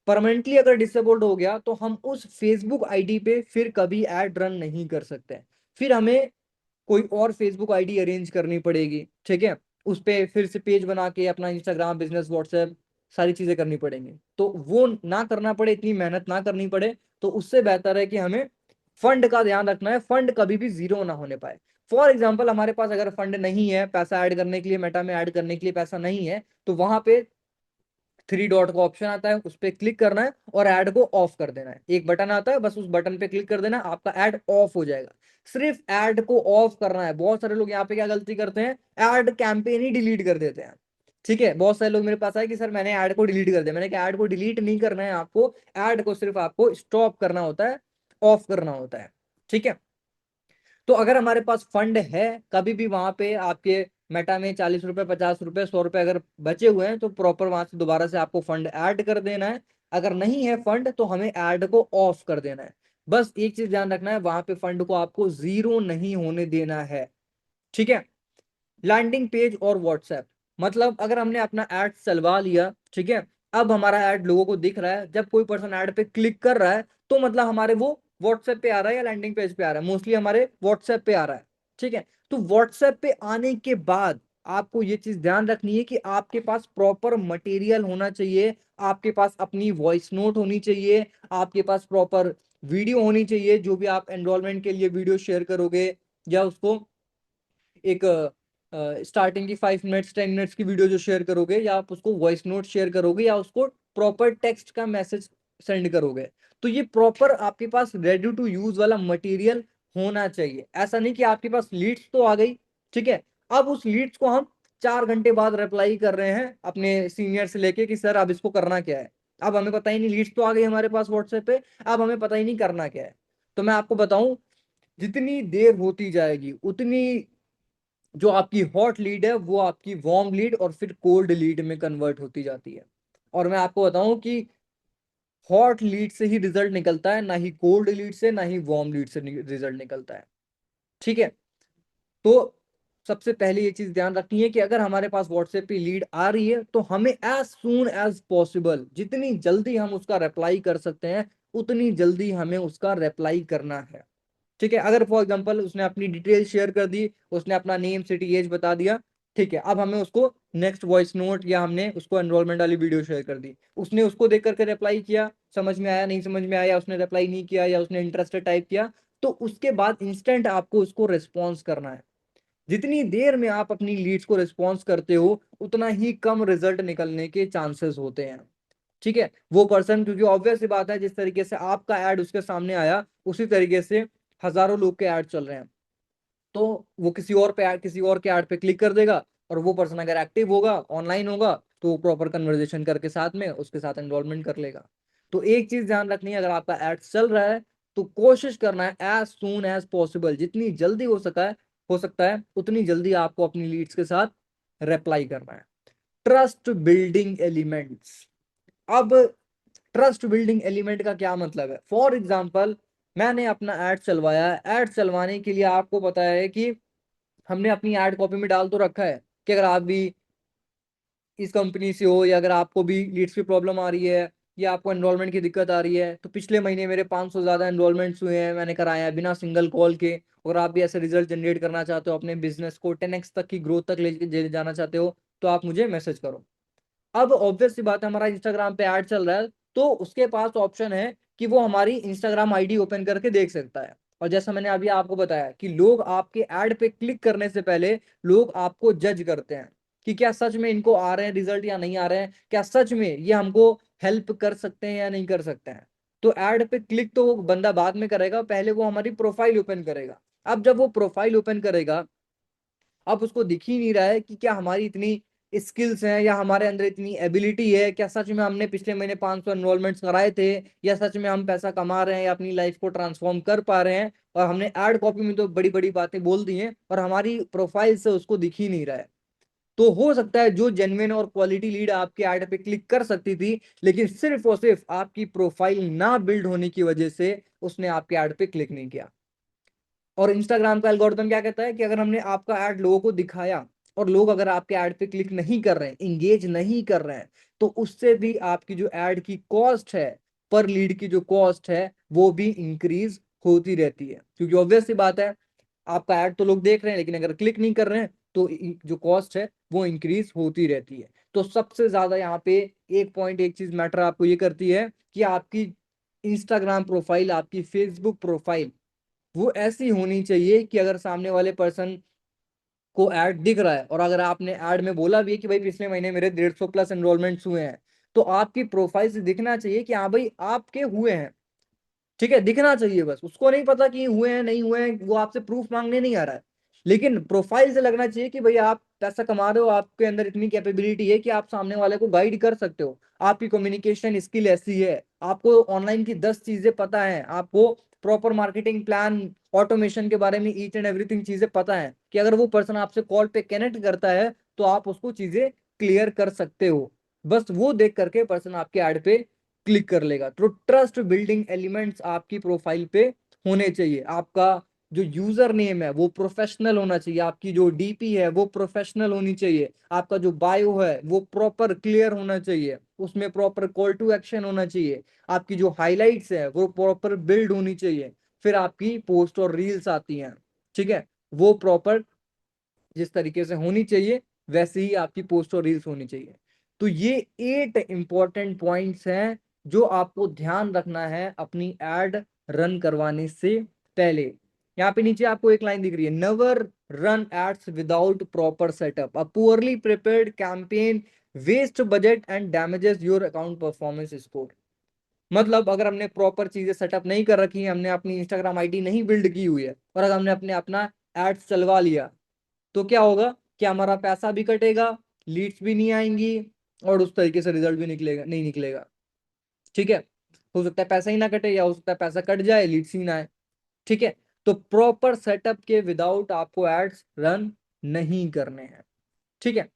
परमानेंटली अगर डिसेबल्ड हो गया तो हम उस फेसबुक आईडी पे फिर कभी ऐड रन नहीं कर सकते। फिर हमें कोई और फेसबुक आईडी अरेंज करनी पड़ेगी, ठीक है, उस पे फिर से पेज बना के अपना इंस्टाग्राम, बिजनेस, व्हाट्सएप, सारी चीजें करनी पड़ेंगी। तो वो ना करना पड़े, इतनी मेहनत ना करनी पड़े, तो उससे बेहतर है कि हमें फंड का ध्यान रखना है, फंड कभी भी जीरो ना होने पाए। फॉर एग्जाम्पल, हमारे पास अगर फंड नहीं है, पैसा ऐड करने के लिए, मेटा में ऐड करने के लिए पैसा नहीं है, तो वहां पे थ्री डॉट का ऑप्शन आता है, उस पर क्लिक करना है और ऐड को ऑफ कर देना है। एक बटन आता है, बस उस बटन पे क्लिक कर देना है, आपका ऐड ऑफ हो जाएगा। सिर्फ ऐड को ऑफ करना है। बहुत सारे लोग यहाँ पे क्या गलती करते हैं, ऐड कैंपेन ही डिलीट कर देते हैं। ठीक है, बहुत सारे लोग मेरे पास आए कि सर मैंने ऐड को डिलीट कर दिया। मैंने कहा ऐड को डिलीट नहीं करना है आपको, ऐड को सिर्फ आपको स्टॉप करना होता है, ऑफ करना होता है। ठीक है, तो अगर हमारे पास फंड है, कभी भी वहां पे आपके मेटा में 40 रुपए, 50 रुपए, 100 रुपए अगर बचे हुए हैं, तो प्रॉपर वहां से दोबारा से आपको फंड ऐड कर देना है। अगर नहीं है फंड, तो हमें ऐड को ऑफ कर देना है। बस एक चीज ध्यान रखना है, वहां पे फंड को आपको जीरो नहीं होने देना है। ठीक है, लैंडिंग पेज और व्हाट्सएप, मतलब अगर हमने अपना ऐड चलवा लिया, ठीक है, अब हमारा ऐड लोगों को दिख रहा है, जब कोई पर्सन ऐड पे क्लिक कर रहा है, तो मतलब हमारे वो व्हाट्सएप पे आ रहा है या लैंडिंग पेज पे आ रहा है, मोस्टली हमारे व्हाट्सएप पे आ रहा है। ठीक है, तो व्हाट्सएप पे आने के बाद आपको ये चीज ध्यान रखनी है कि आपके पास प्रॉपर मटेरियल होना चाहिए, आपके पापास अपनी वॉइस नोट होनी चाहिए, आपके पास प्रॉपर वीडियो होनी चाहिए। जो भी आप एनरोलमेंट के लिए वीडियो शेयर करोगे, या उसको एक स्टार्टिंग की 5 मिनट्स 10 मिनट्स की वीडियो जो शेयर करोगे, या आप उसको वॉइस नोट शेयर करोगे, या उसको प्रॉपर टेक्स्ट का मैसेज सेंड करोगे, तो ये प्रॉपर आपके पास रेडी टू यूज वाला मटेरियल होना चाहिए। ऐसा नहीं कि आपके पास लीड्स तो आ गई, ठीक है, अब उस लीड्स को हम 4 घंटे बाद रिप्लाई कर रहे हैं अपने सीनियर से लेके कि सर अब इसको करना क्या है। अब हमें पता ही नहीं, लीड्स तो आ गई हमारे पास व्हाट्सएप पे, अब हमें पता ही नहीं करना क्या है। तो मैं आपको बताऊं, जितनी देर होती जाएगी उतनी जो आपकी हॉट लीड है वो आपकी वार्म लीड और फिर कोल्ड लीड में कन्वर्ट होती जाती है। और मैं आपको बताऊं कि हॉट लीड से ही रिजल्ट निकलता है, ना ही कोल्ड लीड से, ना ही वार्म लीड से रिजल्ट निकलता है। ठीक है, तो सबसे पहले ये चीज ध्यान रखनी है कि अगर हमारे पास व्हाट्सएप पे लीड आ रही है, तो हमें एज सून एज पॉसिबल, जितनी जल्दी हम उसका रिप्लाई कर सकते हैं, उतनी जल्दी हमें उसका रिप्लाई करना है। ठीक है, अगर फॉर एग्जांपल उसने अपनी डिटेल शेयर कर दी, उसने अपना नेम, सिटी, एज बता दिया, ठीक है, अब हमें उसको नेक्स्ट वॉइस नोट, या हमने उसको एनरोलमेंट वाली वीडियो शेयर कर दी, उसने उसको देख करके रिप्लाई किया, समझ में आया, नहीं समझ में आया, उसने रिप्लाई नहीं किया, या उसने इंटरेस्टेड टाइप किया, तो उसके बाद इंस्टेंट आपको उसको रिस्पॉन्स करना है। जितनी देर में आप अपनी लीड्स को रिस्पॉन्स करते हो, उतना ही कम रिजल्ट निकलने के चांसेस होते हैं। ठीक है, वो पर्सन, क्योंकि ऑब्वियस सी बात है, जिस तरीके से आपका ऐड उसके सामने आया, उसी तरीके से हजारों लोग के ऐड चल रहे हैं, तो वो किसी और के ऐड पे क्लिक कर देगा, और वो पर्सन अगर एक्टिव होगा, ऑनलाइन होगा, तो वो प्रॉपर कन्वर्जेशन करके साथ में उसके साथ एनरोलमेंट कर लेगा। तो एक चीज ध्यान रखनी है, अगर आपका ऐड चल रहा है, तो कोशिश करना है एज सून एज पॉसिबल, जितनी जल्दी हो सकता है उतनी जल्दी आपको अपनी लीड्स के साथ रिप्लाई करना है। ट्रस्ट बिल्डिंग एलिमेंट्स, अब ट्रस्ट बिल्डिंग एलिमेंट का क्या मतलब है। फॉर एग्जाम्पल, मैंने अपना ऐड चलवाया, ऐड चलवाने के लिए आपको पता है कि हमने अपनी ऐड कॉपी में डाल तो रखा है कि अगर आप भी इस कंपनी से हो, या अगर आपको भी लीड्स की प्रॉब्लम आ रही है, या आपको एनरोलमेंट की दिक्कत आ रही है, तो पिछले महीने मेरे 500 ज्यादा एनरोलमेंट्स हुए हैं, मैंने कराया है बिना सिंगल कॉल के। अगर आप भी ऐसे रिजल्ट जनरेट करना चाहते हो, अपने बिजनेस को 10x तक की ग्रोथ तक ले जाना चाहते हो, तो आप मुझे मैसेज करो। अब ऑब्वियस सी बात है, हमारा इंस्टाग्राम पे ऐड चल रहा है, तो उसके पास ऑप्शन है कि वो हमारी इंस्टाग्राम आईडी ओपन करके देख सकता है। और जैसा मैंने अभी आपको बताया कि लोग आपके ऐड पे क्लिक करने से पहले लोग आपको जज करते हैं कि क्या सच में इनको आ रहे हैं रिजल्ट या नहीं आ रहे हैं, क्या सच में ये हमको हेल्प कर सकते हैं या नहीं कर सकते हैं। तो ऐड पे क्लिक तो वो बंदा बाद में करेगा, पहले वो हमारी प्रोफाइल ओपन करेगा। अब जब वो प्रोफाइल ओपन करेगा, अब उसको दिख ही नहीं रहा है कि क्या हमारी इतनी स्किल्स हैं, या हमारे अंदर इतनी एबिलिटी है, क्या सच में हमने पिछले महीने 500 एनरोलमेंट्स कराए थे, या सच में हम पैसा कमा रहे हैं, या अपनी लाइफ को ट्रांसफॉर्म कर पा रहे हैं। और हमने ऐड कॉपी में तो बड़ी बड़ी बातें बोल दी हैं, और हमारी प्रोफाइल से उसको दिख ही नहीं रहा है। तो हो सकता है जो जेन्युइन और क्वालिटी लीड आपके ऐड पे क्लिक कर सकती थी, लेकिन सिर्फ और सिर्फ आपकी प्रोफाइल ना बिल्ड होने की वजह से उसने आपके ऐड पे क्लिक नहीं किया। और इंस्टाग्राम का एल्गोरिथम क्या कहता है कि अगर हमने आपका ऐड लोगों को दिखाया, और लोग अगर आपके ऐड पे क्लिक नहीं कर रहे हैं, इंगेज नहीं कर रहे हैं, तो उससे भी आपकी जो ऐड की कॉस्ट है, पर लीड की जो कॉस्ट है, वो भी इंक्रीज होती रहती है। क्योंकि ऑब्वियस सी बात है, आपका ऐड तो लोग देख रहे हैं, लेकिन अगर क्लिक नहीं कर रहे हैं तो जो कॉस्ट है वो इंक्रीज होती रहती है। तो सबसे ज्यादा यहाँ पे एक चीज मैटर आपको ये करती है कि आपकी इंस्टाग्राम प्रोफाइल, आपकी फेसबुक प्रोफाइल वो ऐसी होनी चाहिए कि अगर सामने वाले पर्सन को ऐड दिख रहा है, और अगर आपने ऐड में बोला भी है कि भाई पिछले महीने मेरे 150 प्लस एनरोलमेंट्स हुए हैं, तो आपकी प्रोफाइल से दिखना चाहिए कि हाँ भाई आपके हुए हैं। ठीक है, दिखना चाहिए, बस उसको नहीं पता कि हुए हैं नहीं हुए हैं, वो आपसे प्रूफ मांगने नहीं आ रहा है, लेकिन प्रोफाइल से लगना चाहिए कि भाई आप पैसा कमा रहे हो, आपके अंदर इतनी कैपेबिलिटी है कि आप सामने वाले को गाइड कर सकते हो, आपकी कम्युनिकेशन स्किल ऐसी है, आपको ऑनलाइन की 10 चीजें पता है, आपको प्रॉपर मार्केटिंग प्लान, ऑटोमेशन के बारे में ईच एंड एवरीथिंग चीजें पता है, कि अगर वो पर्सन आपसे कॉल पे कनेक्ट करता है तो आप उसको चीजें क्लियर कर सकते हो। बस वो देख करके पर्सन आपके ऐड पे क्लिक कर लेगा। तो ट्रस्ट बिल्डिंग एलिमेंट्स आपकी प्रोफाइल पे होने चाहिए। आपका जो यूजर नेम है वो प्रोफेशनल होना चाहिए, आपकी जो डीपी है वो प्रोफेशनल होनी चाहिए, आपका जो बायो है वो प्रॉपर क्लियर होना चाहिए, उसमें प्रॉपर कॉल टू एक्शन होना चाहिए, आपकी जो हाइलाइट्स है वो प्रॉपर बिल्ड होनी चाहिए, फिर आपकी पोस्ट और रील्स आती हैं, ठीक है, वो प्रॉपर जिस तरीके से होनी चाहिए वैसे ही आपकी पोस्ट और रील्स होनी चाहिए। तो ये 8 इंपॉर्टेंट पॉइंट्स हैं जो आपको ध्यान रखना है अपनी एड रन करवाने से पहले। यहाँ पे नीचे आपको एक लाइन दिख रही है, never run ads without proper setup, a poorly prepared campaign waste budget and damages your account performance score. मतलब अगर हमने प्रॉपर चीजें सेटअप नहीं कर रखी है, हमने अपनी इंस्टाग्राम आईडी नहीं बिल्ड की हुई है, और अगर हमने अपना एड्स चलवा लिया, तो क्या होगा कि हमारा पैसा भी कटेगा, लीड्स भी नहीं आएंगी, और उस तरीके से रिजल्ट भी निकलेगा नहीं निकलेगा। ठीक है, हो सकता है पैसा ही ना कटे, या हो सकता है पैसा कट जाए, लीड्स ही ना आए। ठीक है, तो प्रॉपर सेटअप के विदाउट आपको एड्स रन नहीं करने हैं। ठीक है,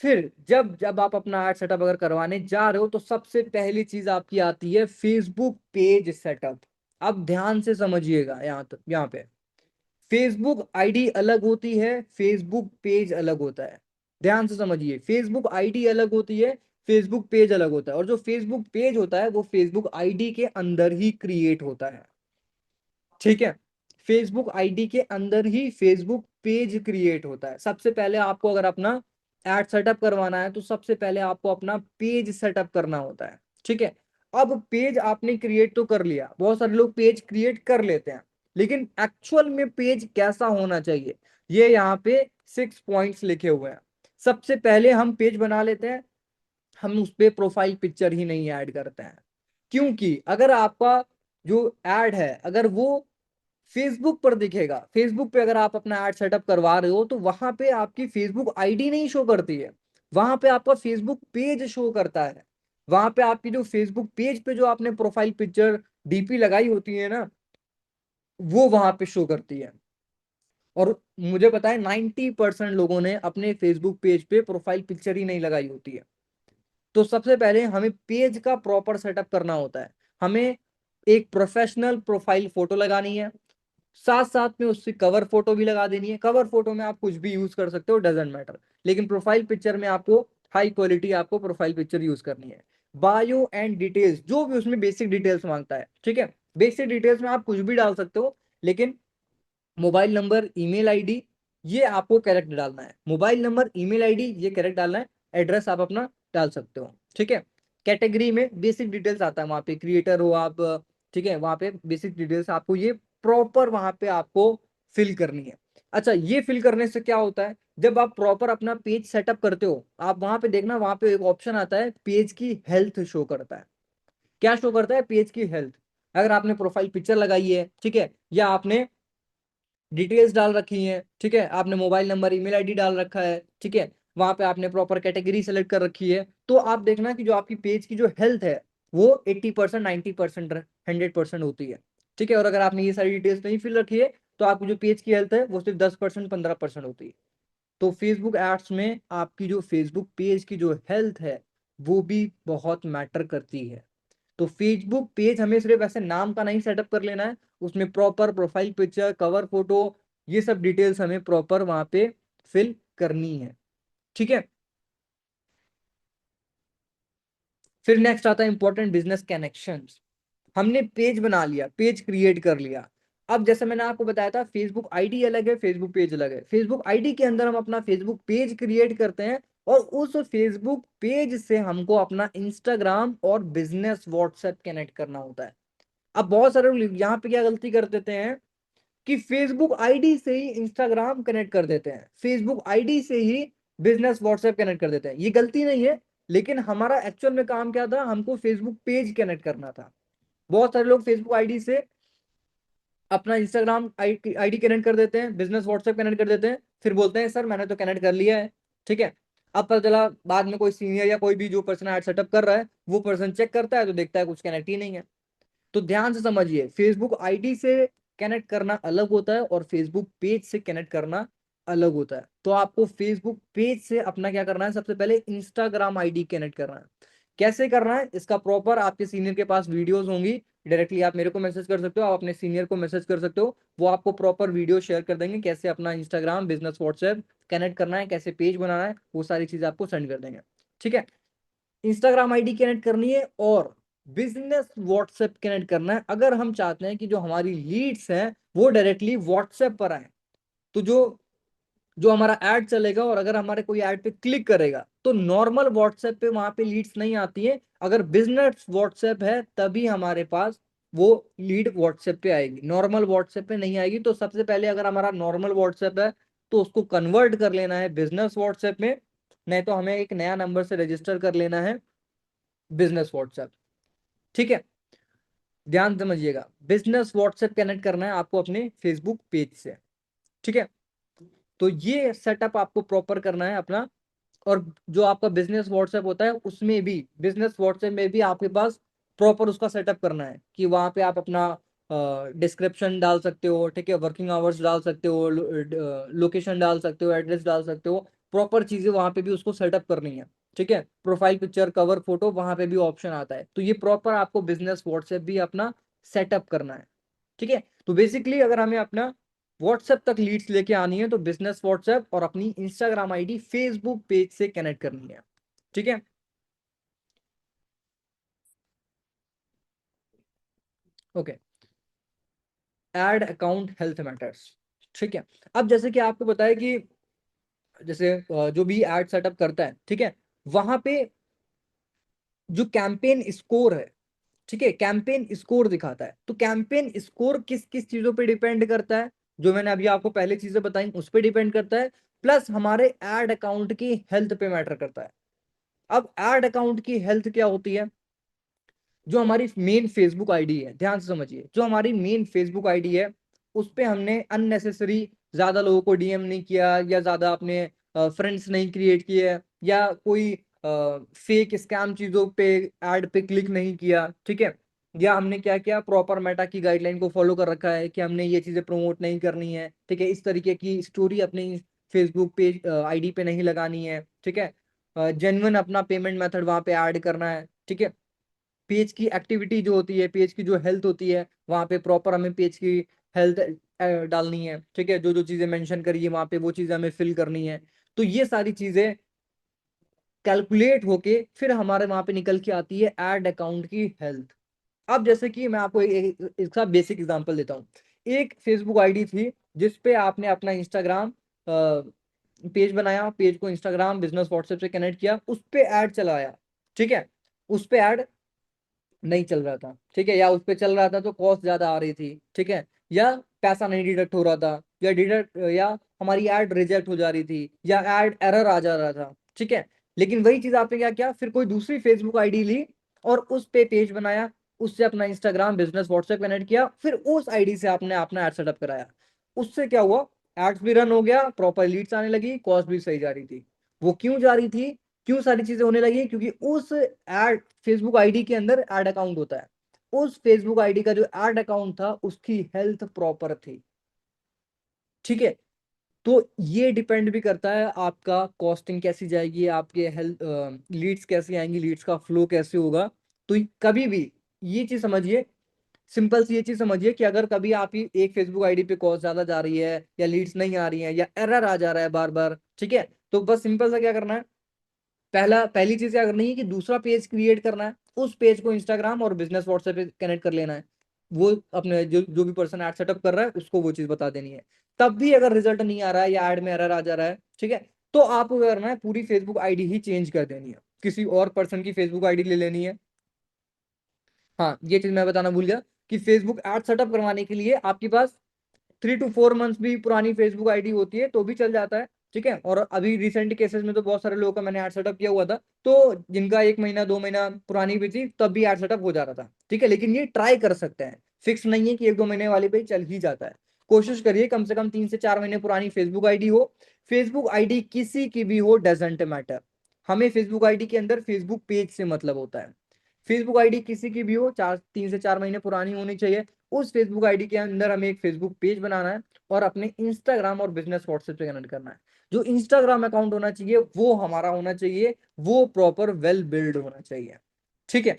फिर जब जब आप अपना एड सेटअप अगर करवाने जा रहे हो, तो सबसे पहली चीज आपकी आती है फेसबुक पेज सेटअप। अब ध्यान से समझिएगा, यहाँ पे फेसबुक आईडी अलग होती है, फेसबुक पेज अलग होता है। ध्यान से समझिए, फेसबुक आईडी अलग होती है, फेसबुक पेज अलग होता है, और जो फेसबुक पेज होता है वो फेसबुक आईडी के अंदर ही क्रिएट होता है। ठीक है, फेसबुक आईडी के अंदर ही फेसबुक पेज क्रिएट होता है। सबसे पहले आपको अगर अपना एड सेटअप करवाना है, तो सबसे पहले आपको अपना पेज सेटअप करना होता है। ठीक है, अब पेज आपने क्रिएट तो कर लिया, बहुत सारे लोग पेज क्रिएट कर लेते हैं, लेकिन एक्चुअल में पेज कैसा होना चाहिए, ये यहाँ पे 6 पॉइंट्स लिखे हुए हैं। सबसे पहले हम पेज बना लेते हैं, हम उस पे प्रोफाइल पिक्चर ही नहीं ऐड करते हैं, क्योंकि अगर आपका जो एड है अगर वो फेसबुक पर दिखेगा, फेसबुक पे अगर आप अपना एड सेटअप करवा रहे हो, तो वहां पे आपकी फेसबुक आईडी नहीं शो करती है, वहां पे आपका फेसबुक पेज शो करता है। वहां पे आपकी जो फेसबुक पेज पे जो आपने प्रोफाइल पिक्चर डीपी लगाई होती है ना, वो वहां पे शो करती है। और मुझे पता है 90% लोगों ने अपने फेसबुक पेज पे प्रोफाइल पिक्चर ही नहीं लगाई होती है। तो सबसे पहले हमें पेज का प्रॉपर सेटअप करना होता है, हमें एक प्रोफेशनल प्रोफाइल फोटो लगानी है, साथ साथ में उससे कवर फोटो भी लगा देनी है। कवर फोटो में आप कुछ भी यूज कर सकते हो, डजेंट मैटर, लेकिन प्रोफाइल पिक्चर में आपको हाई क्वालिटी आपको प्रोफाइल पिक्चर यूज करनी है। बायो एंड डिटेल्स, जो भी उसमें बेसिक डिटेल्स मांगता है, ठीक है, बेसिक डिटेल्स में आप कुछ भी डाल सकते हो, लेकिन मोबाइल नंबर, ईमेल आईडी, ये आपको करेक्ट डालना है। मोबाइल नंबर, ईमेल आईडी ये करेक्ट डालना है, एड्रेस आप अपना डाल सकते हो। ठीक है, कैटेगरी में बेसिक डिटेल्स आता है, वहां पे क्रिएटर हो आप, ठीक है, वहां पे बेसिक डिटेल्स आपको ये प्रॉपर वहां पे आपको फिल करनी है। अच्छा, ये फिल करने से क्या होता है, जब आप प्रॉपर अपना पेज सेटअप करते हो, आप वहां पे देखना, वहां पे एक ऑप्शन आता है पेज की हेल्थ शो करता है। क्या शो करता है, पेज की हेल्थ। अगर आपने प्रोफाइल पिक्चर लगाई है, ठीक है, या आपने डिटेल्स डाल रखी हैं, ठीक है, आपने मोबाइल नंबर, ईमेल आईडी डाल रखा है, ठीक है, वहां पे आपने प्रॉपर कैटेगरी सेलेक्ट कर रखी है, तो आप देखना कि जो आपकी पेज की जो हेल्थ है वो 80%, 90%, 100% होती है। ठीक है, और अगर आपने ये सारी डिटेल्स नहीं फिल रखी है, तो आपकी जो पेज की हेल्थ है वो सिर्फ 10%, 15% होती है। तो फेसबुक एड्स में आपकी जो फेसबुक पेज की जो हेल्थ है वो भी बहुत मैटर करती है। तो फेसबुक पेज हमें सिर्फ ऐसे नाम का नहीं सेटअप कर लेना है, उसमें proper profile picture, cover photo, ये सब डिटेल्स हमें प्रॉपर वहां पे फिल करनी है। ठीक है, फिर नेक्स्ट आता है इंपॉर्टेंट बिजनेस कनेक्शंस। हमने पेज बना लिया, पेज क्रिएट कर लिया। अब जैसे मैंने आपको बताया था, फेसबुक आईडी अलग है, फेसबुक पेज अलग है। फेसबुक आईडी के अंदर हम अपना फेसबुक पेज क्रिएट करते हैं, और उस फेसबुक पेज से हमको अपना इंस्टाग्राम और बिजनेस व्हाट्सएप कनेक्ट करना होता है। अब बहुत सारे लोग यहाँ पे क्या गलती कर देते हैं कि फेसबुक आईडी से ही इंस्टाग्राम कनेक्ट कर देते हैं, फेसबुक आईडी से ही बिजनेस व्हाट्सएप कनेक्ट कर देते हैं। ये गलती नहीं है, लेकिन हमारा एक्चुअल में काम क्या था, हमको फेसबुक पेज कनेक्ट करना था। बहुत सारे लोग फेसबुक आईडी से अपना इंस्टाग्राम आईडी कनेक्ट कर देते हैं, बिजनेस व्हाट्सएप कनेक्ट कर देते हैं, फिर बोलते हैं सर मैंने तो कनेक्ट कर लिया है। ठीक है, अब पता चला बाद में कोई सीनियर या कोई भी जो पर्सन ऐड सेटअप कर रहा है, वो पर्सन चेक करता है तो देखता है कुछ कनेक्ट ही नहीं है। तो ध्यान से समझिए, फेसबुक आईडी से कनेक्ट करना अलग होता है और फेसबुक पेज से कनेक्ट करना अलग होता है। तो आपको फेसबुक पेज से अपना क्या करना है, सबसे पहले इंस्टाग्राम आईडी कनेक्ट करना है। कैसे करना है, इसका प्रॉपर आपके सीनियर के पास वीडियोस होंगी। डायरेक्टली आप मेरे को मैसेज कर सकते हो, आप अपने सीनियर को मैसेज कर सकते हो, वो आपको प्रॉपर वीडियो शेयर कर देंगे, कैसे अपना इंस्टाग्राम बिजनेस व्हाट्सएप कनेक्ट करना है, कैसे पेज बनाना है, वो सारी चीजें आपको सेंड कर देंगे। ठीक है, इंस्टाग्राम आईडी कनेक्ट करनी है और बिजनेस व्हाट्सएप कनेक्ट करना है। अगर हम चाहते हैं कि जो हमारी लीड्स हैं वो डायरेक्टली व्हाट्सएप पर आए, तो जो जो हमारा ऐड चलेगा और अगर हमारे कोई ऐड पे क्लिक करेगा तो नॉर्मल व्हाट्सएप पे वहां पे लीड्स नहीं आती है। अगर बिजनेस व्हाट्सएप है तभी हमारे पास वो लीड व्हाट्सएप पे आएगी, नॉर्मल व्हाट्सएप पे नहीं आएगी। तो सबसे पहले अगर हमारा नॉर्मल व्हाट्सएप है तो उसको कन्वर्ट कर लेना है बिजनेस व्हाट्सएप में, नहीं तो हमें एक नया नंबर से रजिस्टर कर लेना है बिजनेस व्हाट्सएप। ठीक है, ध्यान समझिएगा, बिजनेस व्हाट्सएप कनेक्ट करना है आपको अपने फेसबुक पेज से। ठीक है, तो ये सेटअप आपको प्रॉपर करना है अपना। और जो आपका बिजनेस व्हाट्सएप होता है उसमें भी, बिजनेस व्हाट्सएप में भी आपके पास प्रॉपर उसका सेटअप करना है कि वहां पे आप अपना डिस्क्रिप्शन डाल सकते हो, ठीक है, वर्किंग आवर्स डाल सकते हो, लोकेशन डाल सकते हो, एड्रेस डाल सकते हो, प्रॉपर चीजें वहां पे भी उसको सेटअप करनी है। ठीक है, प्रोफाइल पिक्चर, कवर फोटो, वहां पे भी ऑप्शन आता है। तो ये प्रॉपर आपको बिजनेस व्हाट्सएप भी अपना सेटअप करना है। ठीक है, तो बेसिकली अगर हमें अपना व्हाट्सएप तक लीड्स लेके आनी है तो बिजनेस व्हाट्सएप और अपनी इंस्टाग्राम आईडी फेसबुक पेज से कनेक्ट करनी है। ठीक है, okay, ad account health matters. ठीक है, अब जैसे कि आपको बताया कि जैसे जो भी एड सेटअप करता है, ठीक है, वहां पे जो कैंपेन स्कोर है, ठीक है, कैंपेन स्कोर दिखाता है। तो कैंपेन स्कोर किस किस चीजों पे डिपेंड करता है, जो मैंने अभी आपको पहले चीजें बताई उस पे डिपेंड करता है, प्लस हमारे एड अकाउंट की हेल्थ पे मैटर करता है। अब एड अकाउंट की हेल्थ क्या होती है, जो हमारी मेन फेसबुक आईडी है, ध्यान से समझिए, जो हमारी मेन फेसबुक आईडी है उस पे हमने अननेसेसरी ज्यादा लोगों को डीएम नहीं किया, या ज्यादा अपने फ्रेंड्स नहीं क्रिएट किए, या कोई फेक स्कैम चीजों पे ऐड पे क्लिक नहीं किया। ठीक है, या हमने क्या किया, प्रॉपर मेटा की गाइडलाइन को फॉलो कर रखा है कि हमने ये चीजें प्रमोट नहीं करनी है। ठीक है, इस तरीके की स्टोरी अपनी फेसबुक पेज आईडी पे नहीं लगानी है। ठीक है, जेन्युइन अपना पेमेंट मेथड वहां पे ऐड करना है। ठीक है, पेज की एक्टिविटी जो होती है, पेज की जो हेल्थ होती है, वहां पे प्रॉपर हमें पेज की हेल्थ डालनी है। ठीक है, जो जो चीजें मेंशन करी है वहां पे वो चीजें हमें फिल करनी है। तो ये सारी चीजें कैलकुलेट होके फिर हमारे वहां पे निकल के आती है एड अकाउंट की हेल्थ। अब जैसे कि मैं आपको इसका बेसिक एग्जांपल देता हूँ। एक फेसबुक आईडी थी जिसपे आपने अपना इंस्टाग्राम पेज बनाया, पेज को इंस्टाग्राम बिजनेस व्हाट्सएप से कनेक्ट किया, उस पे ऐड चलाया। ठीक है, उस पे ऐड नहीं चल रहा था। ठीक है, या उस पे चल रहा था तो कॉस्ट ज्यादा आ रही थी। ठीक है, या पैसा नहीं डिडक्ट हो रहा था, या डिडक्ट, या हमारी ऐड रिजेक्ट हो जा रही थी, या ऐड एरर आ जा रहा था। ठीक है, लेकिन वही चीज आपने क्या किया, फिर कोई दूसरी फेसबुक आईडी ली और उस पे पेज बनाया, उससे अपना इंस्टाग्राम बिजनेस व्हाट्सएप कनेक्ट किया, फिर उस आईडी से आपने अपना एड सेटअप कराया। उससे क्या हुआ, एड्स भी रन हो गया, प्रॉपर लीड्स आने लगी, कॉस्ट भी सही जा रही थी। वो क्यों जा रही थी, क्यों सारी चीजें होने लगी, क्योंकि उस एड फेसबुक आईडी के अंदर एड अकाउंट होता है, उस फेसबुक आईडी का जो एड अकाउंट था उसकी हेल्थ प्रॉपर थी। ठीक है, तो ये डिपेंड भी करता है आपका कॉस्टिंग कैसी जाएगी, आपके हेल्थ लीड्स कैसी आएंगी, लीड्स का फ्लो कैसे होगा। तो कभी भी ये चीज समझिए, सिंपल सी ये चीज समझिए कि अगर कभी आप ही एक फेसबुक आईडी पे कॉल ज्यादा जा रही है या लीड्स नहीं आ रही है या एरर आ जा रहा है बार बार, ठीक है, तो बस सिंपल सा क्या करना है, पहली चीज क्या करनी है कि दूसरा पेज क्रिएट करना है, उस पेज को इंस्टाग्राम और बिजनेस व्हाट्सएप पे कनेक्ट कर लेना है, वो अपने जो भी पर्सन ऐड सेटअप कर रहा है उसको वो चीज बता देनी है। तब भी अगर रिजल्ट नहीं आ रहा है या ऐड में एरर आ जा रहा है, ठीक है, तो आपको क्या करना है, पूरी फेसबुक आईडी ही चेंज कर देनी है, किसी और पर्सन की फेसबुक आईडी ले लेनी है। हाँ, ये चीज मैं बताना भूल गया कि फेसबुक ऐड सेटअप करवाने के लिए आपके पास 3 to 4 मंथ्स भी पुरानी फेसबुक आईडी होती है तो भी चल जाता है, ठीक है। और अभी रिसेंट केसेस में तो बहुत सारे लोगों का मैंने ऐड सेटअप किया हुआ था, तो जिनका 1 महीना 2 महीना पुरानी भी थी तब भी ऐड सेटअप हो जा रहा था, ठीक है। लेकिन ये ट्राई कर सकते हैं, फिक्स नहीं है कि 1 2 महीने वाले पे चल ही जाता है। कोशिश करिए कम से कम 3 से 4 महीने पुरानी फेसबुक आईडी हो। फेसबुक आईडी किसी की भी हो, डजेंट मैटर। हमें फेसबुक आईडी के अंदर फेसबुक पेज से मतलब होता है। फेसबुक आईडी किसी की भी हो, 3 से 4 महीने पुरानी होनी चाहिए। उस फेसबुक आईडी के अंदर हमें एक फेसबुक पेज बनाना है और अपने इंस्टाग्राम और बिजनेस व्हाट्सएप पे कनेक्ट करना है। जो इंस्टाग्राम अकाउंट होना चाहिए वो हमारा होना चाहिए, वो प्रॉपर वेल बिल्ड होना चाहिए, ठीक है।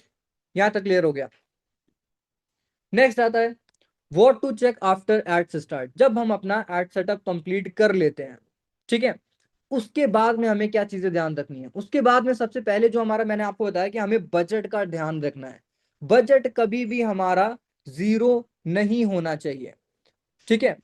यहां तक क्लियर हो गया। नेक्स्ट आता है what to check after ad start. जब हम अपना एड सेटअप कंप्लीट कर लेते हैं, ठीक है, उसके बाद में हमें क्या चीजें ध्यान रखनी है। उसके बाद में सबसे पहले जो हमारा, मैंने आपको बताया कि हमें बजट का ध्यान रखना है। बजट कभी भी हमारा जीरो नहीं होना चाहिए, ठीक है।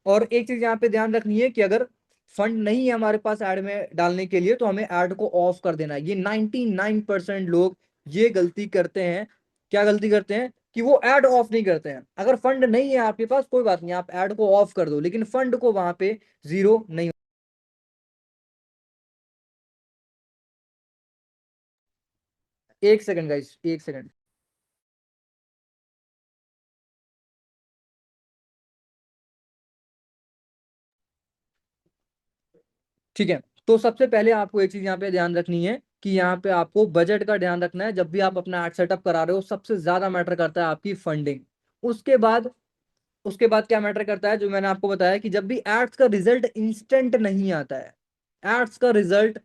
और एक चीज यहाँ पे ध्यान रखनी है कि अगर फंड नहीं है हमारे पास ऐड में डालने के लिए तो हमें ऐड को ऑफ कर देना है। ये 99% लोग ये गलती करते हैं। क्या गलती करते हैं कि वो ऐड ऑफ नहीं करते हैं। अगर फंड नहीं है आपके पास कोई बात नहीं, आप ऐड को ऑफ कर दो, लेकिन फंड को वहां पे जीरो नहीं। एक सेकंड गाइस, एक सेकंड। ठीक है, तो सबसे पहले आपको एक चीज यहाँ पे ध्यान रखनी है कि यहाँ पे आपको बजट का ध्यान रखना है। जब भी आप अपना एड सेटअप करा रहे हो सबसे ज्यादा मैटर करता है आपकी फंडिंग। उसके बाद उसके बाद क्या मैटर करता है, जो मैंने आपको बताया कि जब भी एड्स का रिजल्ट इंस्टेंट नहीं आता है, एड्स का रिजल्ट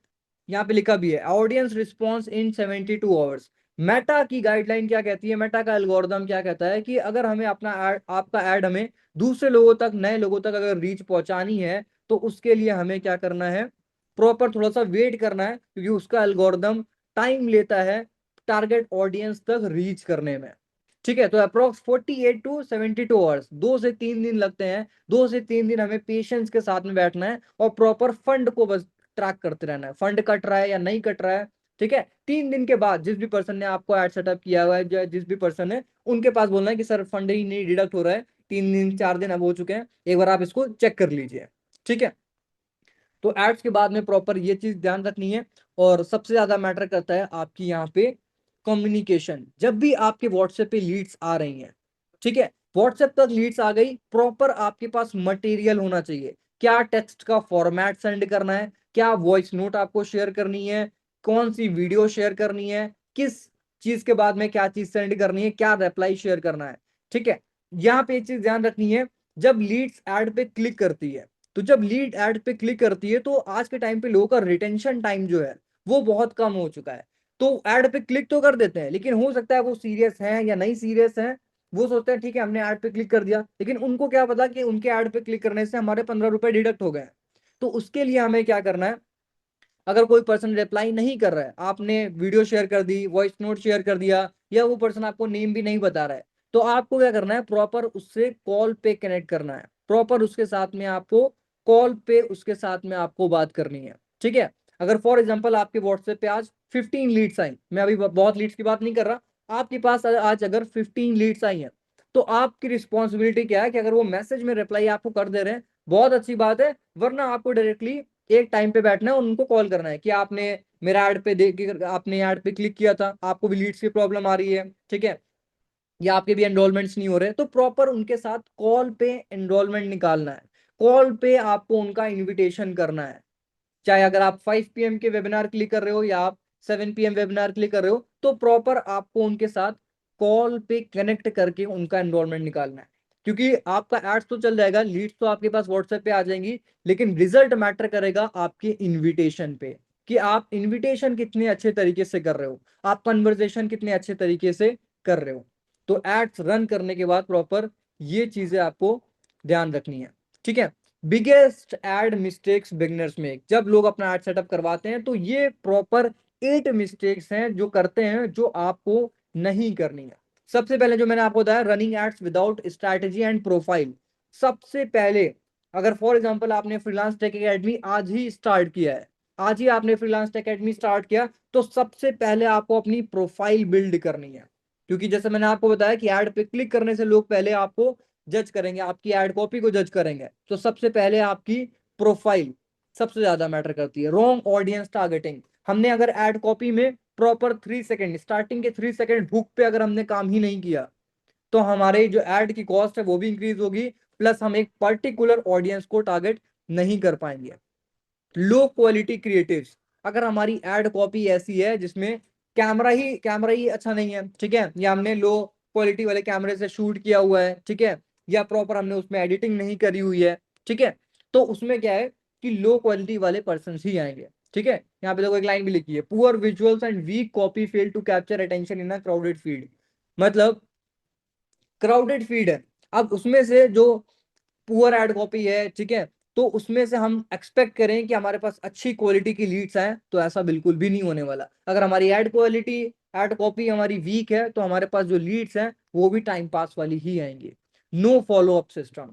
यहाँ पे लिखा भी है audience response in 72 hours. Meta की गाइडलाइन क्या कहती है, मेटा का एल्गोरिदम क्या कहता है कि अगर हमें अपना एड, आपका ऐड हमें दूसरे लोगों तक, नए लोगों तक अगर रीच पहुंचानी है तो उसके लिए हमें क्या करना है, प्रॉपर थोड़ा सा वेट करना है, क्योंकि उसका एल्गोरिदम टाइम लेता है टारगेट ऑडियंस तक रीच करने में, ठीक है। तो अप्रोक्स 48 to 72 आवर्स, 2 से 3 दिन लगते हैं। 2 से 3 दिन हमें पेशेंस के साथ में बैठना है और प्रॉपर फंड को बस ट्रैक करते रहना है, फंड कट रहा है या नहीं कट रहा है, ठीक है। 3 दिन के बाद जिस भी पर्सन ने आपको एड सेटअप किया हुआ है, जिस भी पर्सन है, उनके पास बोलना है कि सर फंड ही नहीं डिडक्ट हो रहा है, 3 दिन 4 दिन अब हो चुके हैं, एक बार आप इसको चेक कर लीजिए, ठीक है। तो एड्स के बाद में प्रॉपर ये चीज ध्यान रखनी है। और सबसे ज्यादा मैटर करता है आपकी यहाँ पे कम्युनिकेशन। जब भी आपके व्हाट्सएप पे लीड्स आ रही हैं, ठीक है, व्हाट्सएप तक लीड्स आ गई, प्रॉपर आपके पास मटेरियल होना चाहिए। क्या टेक्स्ट का फॉर्मेट सेंड करना है, क्या वॉइस नोट आपको शेयर करनी है, कौन सी वीडियो शेयर करनी है, किस चीज के बाद में क्या चीज सेंड करनी है, क्या रिप्लाई शेयर करना है, ठीक है। यहाँ पे एक चीज ध्यान रखनी है, जब लीड्स एड पे क्लिक करती है, तो जब लीड एड पे क्लिक करती है तो आज के टाइम पे लोगों का रिटेंशन टाइम जो है वो बहुत कम हो चुका है। तो एड पे क्लिक तो कर देते हैं, लेकिन हो सकता है वो सीरियस हैं या नहीं सीरियस हैं। वो सोचते हैं ठीक है हमने ऐड पे क्लिक कर दिया, लेकिन उनको क्या पता कि उनके ऐड पे क्लिक करने से हमारे 15 रुपए डिडक्ट हो गए। तो उसके लिए हमें क्या करना है, अगर कोई पर्सन रिप्लाई नहीं कर रहा है, आपने वीडियो शेयर कर दी, वॉइस नोट शेयर कर दिया, या वो पर्सन आपको नेम भी नहीं बता रहा है, तो आपको क्या करना है, प्रॉपर उससे कॉल पे कनेक्ट करना है। प्रॉपर उसके साथ में आपको कॉल पे उसके साथ में आपको बात करनी है, ठीक है। अगर फॉर एग्जांपल आपके व्हाट्सएप पे आज 15 लीड्स आई, मैं अभी बहुत लीड्स की बात नहीं कर रहा, आपके पास आज अगर 15 लीड्स आई हैं, तो आपकी रिस्पॉन्सिबिलिटी क्या है कि अगर वो मैसेज में रिप्लाई आपको कर दे रहे हैं, बहुत अच्छी बात है, वरना आपको डायरेक्टली एक टाइम पे बैठना है, उनको कॉल करना है कि आपने मेरा ऐड पे देख के, आपने ऐड पे क्लिक किया था, आपको भी लीड्स की प्रॉब्लम आ रही है, ठीक है, या आपके भी एनरोलमेंट्स नहीं हो रहे, तो प्रॉपर उनके साथ कॉल पे एनरोलमेंट निकालना है। कॉल पे आपको उनका इनविटेशन करना है। चाहे अगर आप 5 PM के वेबिनार क्लिक कर रहे हो या आप 7 PM वेबिनार क्लिक कर रहे हो, तो प्रॉपर आपको उनके साथ कॉल पे कनेक्ट करके उनका एनरोलमेंट निकालना है। क्योंकि आपका एड्स तो चल जाएगा, लीड्स तो आपके पास व्हाट्सएप पे आ जाएंगी, लेकिन रिजल्ट मैटर करेगा आपके इनविटेशन पे, कि आप इनविटेशन कितने अच्छे तरीके से कर रहे हो, आप कन्वर्सेशन कितने अच्छे तरीके से कर रहे हो। तो एड्स रन करने के बाद प्रॉपर ये चीजें आपको ध्यान रखनी है, ठीक है। Biggest ad mistakes beginners make, जब लोग अपना एड सेटअप करवाते हैं तो ये प्रॉपर 8 मिस्टेक्स हैं जो करते हैं, जो आपको नहीं करनी है। सबसे पहले जो मैंने आपको बताया, running ads without strategy and profile. सबसे पहले अगर फॉर एग्जांपल आपने फ्रीलांस टेक एकेडमी आज ही स्टार्ट किया है, आज ही आपने फ्रीलांस टेक एकेडमी स्टार्ट किया, तो सबसे पहले आपको अपनी प्रोफाइल बिल्ड करनी है। क्योंकि जैसे मैंने आपको बताया कि ऐड पे क्लिक करने से लोग पहले आपको जज करेंगे, आपकी ऐड कॉपी को जज करेंगे, तो सबसे पहले आपकी प्रोफाइल सबसे ज्यादा मैटर करती है। रॉन्ग ऑडियंस टारगेटिंग, हमने अगर ऐड कॉपी में प्रॉपर 3 सेकंड, स्टार्टिंग के 3 सेकंड हुक पे अगर हमने काम ही नहीं किया, तो हमारे जो ऐड की कॉस्ट है वो भी इंक्रीज होगी, प्लस हम एक पर्टिकुलर ऑडियंस को टारगेट नहीं कर पाएंगे। लो क्वालिटी क्रिएटिव्स, अगर हमारी एड कॉपी ऐसी है जिसमें कैमरा ही अच्छा नहीं है, ठीक है, या हमने लो क्वालिटी वाले कैमरे से शूट किया हुआ है, ठीक है, या प्रॉपर हमने उसमें एडिटिंग नहीं करी हुई है, ठीक है, तो उसमें क्या है कि लो क्वालिटी वाले पर्सन ही आएंगे, ठीक है। यहाँ पे देखो एक लाइन भी लिखी है, poor visuals and weak copy fail to capture attention in a crowded field. मतलब क्राउडेड फीड है, अब उसमें से जो पुअर एड कॉपी है, ठीक है, तो उसमें से हम एक्सपेक्ट करें कि हमारे पास अच्छी क्वालिटी की लीड्स आए, तो ऐसा बिल्कुल भी नहीं होने वाला। अगर हमारी एड कॉपी हमारी वीक है, तो हमारे पास जो लीड्स हैं वो भी टाइम पास वाली ही आएंगी। नो फॉलो अप सिस्टम,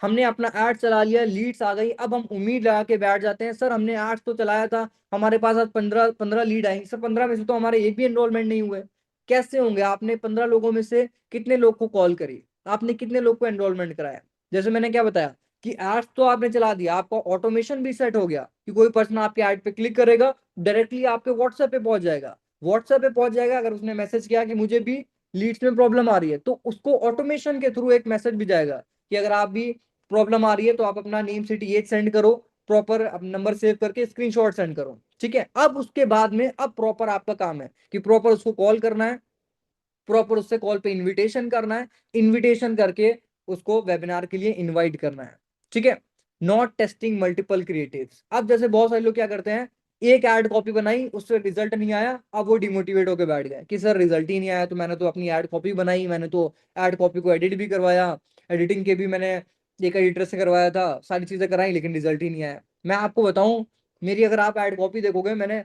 हमने अपना एड चला लिया, लीड्स आ गई, अब हम उम्मीद लगा के बैठ जाते हैं, सर हमने एड्स तो चलाया था, हमारे पास आज 15 लीड आएंगे, सर 15 में से तो हमारे एक भी एनरोलमेंट नहीं हुए। कैसे होंगे? आपने 15 लोगों में से कितने लोग को कॉल करी, आपने कितने लोग को एनरोलमेंट कराया? जैसे मैंने क्या बताया कि एड्स तो आपने चला दिया, आपका ऑटोमेशन भी सेट हो गया कि कोई पर्सन आपके एड पे क्लिक करेगा, डायरेक्टली आपके व्हाट्सएप पे पहुंच जाएगा। व्हाट्सएप पे पहुंच जाएगा, अगर उसने मैसेज किया कि मुझे भी लीड्स में प्रॉब्लम आ रही है, तो उसको ऑटोमेशन के थ्रू एक मैसेज भी जाएगा कि अगर आप भी प्रॉब्लम आ रही है तो आप अपना नेम सिटी एज सेंड करो, प्रॉपर नंबर सेव करके स्क्रीनशॉट सेंड करो, ठीक है। अब उसके बाद में अब प्रॉपर आपका काम है कि प्रॉपर उसको कॉल करना है, प्रॉपर उससे कॉल पे इनविटेशन करना है, इनविटेशन करके उसको वेबिनार के लिए इनवाइट करना है, ठीक है। नॉट टेस्टिंग मल्टीपल क्रिएटिव्स, अब जैसे बहुत सारे लोग क्या करते हैं, एक एड कॉपी बनाई, उससे रिजल्ट नहीं आया, अब वो डिमोटिवेट होकर बैठ गए कि सर रिजल्ट ही नहीं आया, तो मैंने तो अपनी एड कॉपी बनाई, मैंने तो एड कॉपी को एडिट भी करवाया, एडिटिंग के भी मैंने एक एडिटर से करवाया था, सारी चीजें कराई, लेकिन रिजल्ट ही नहीं आया। मैं आपको बताऊं, मेरी अगर आप एड कॉपी देखोगे, मैंने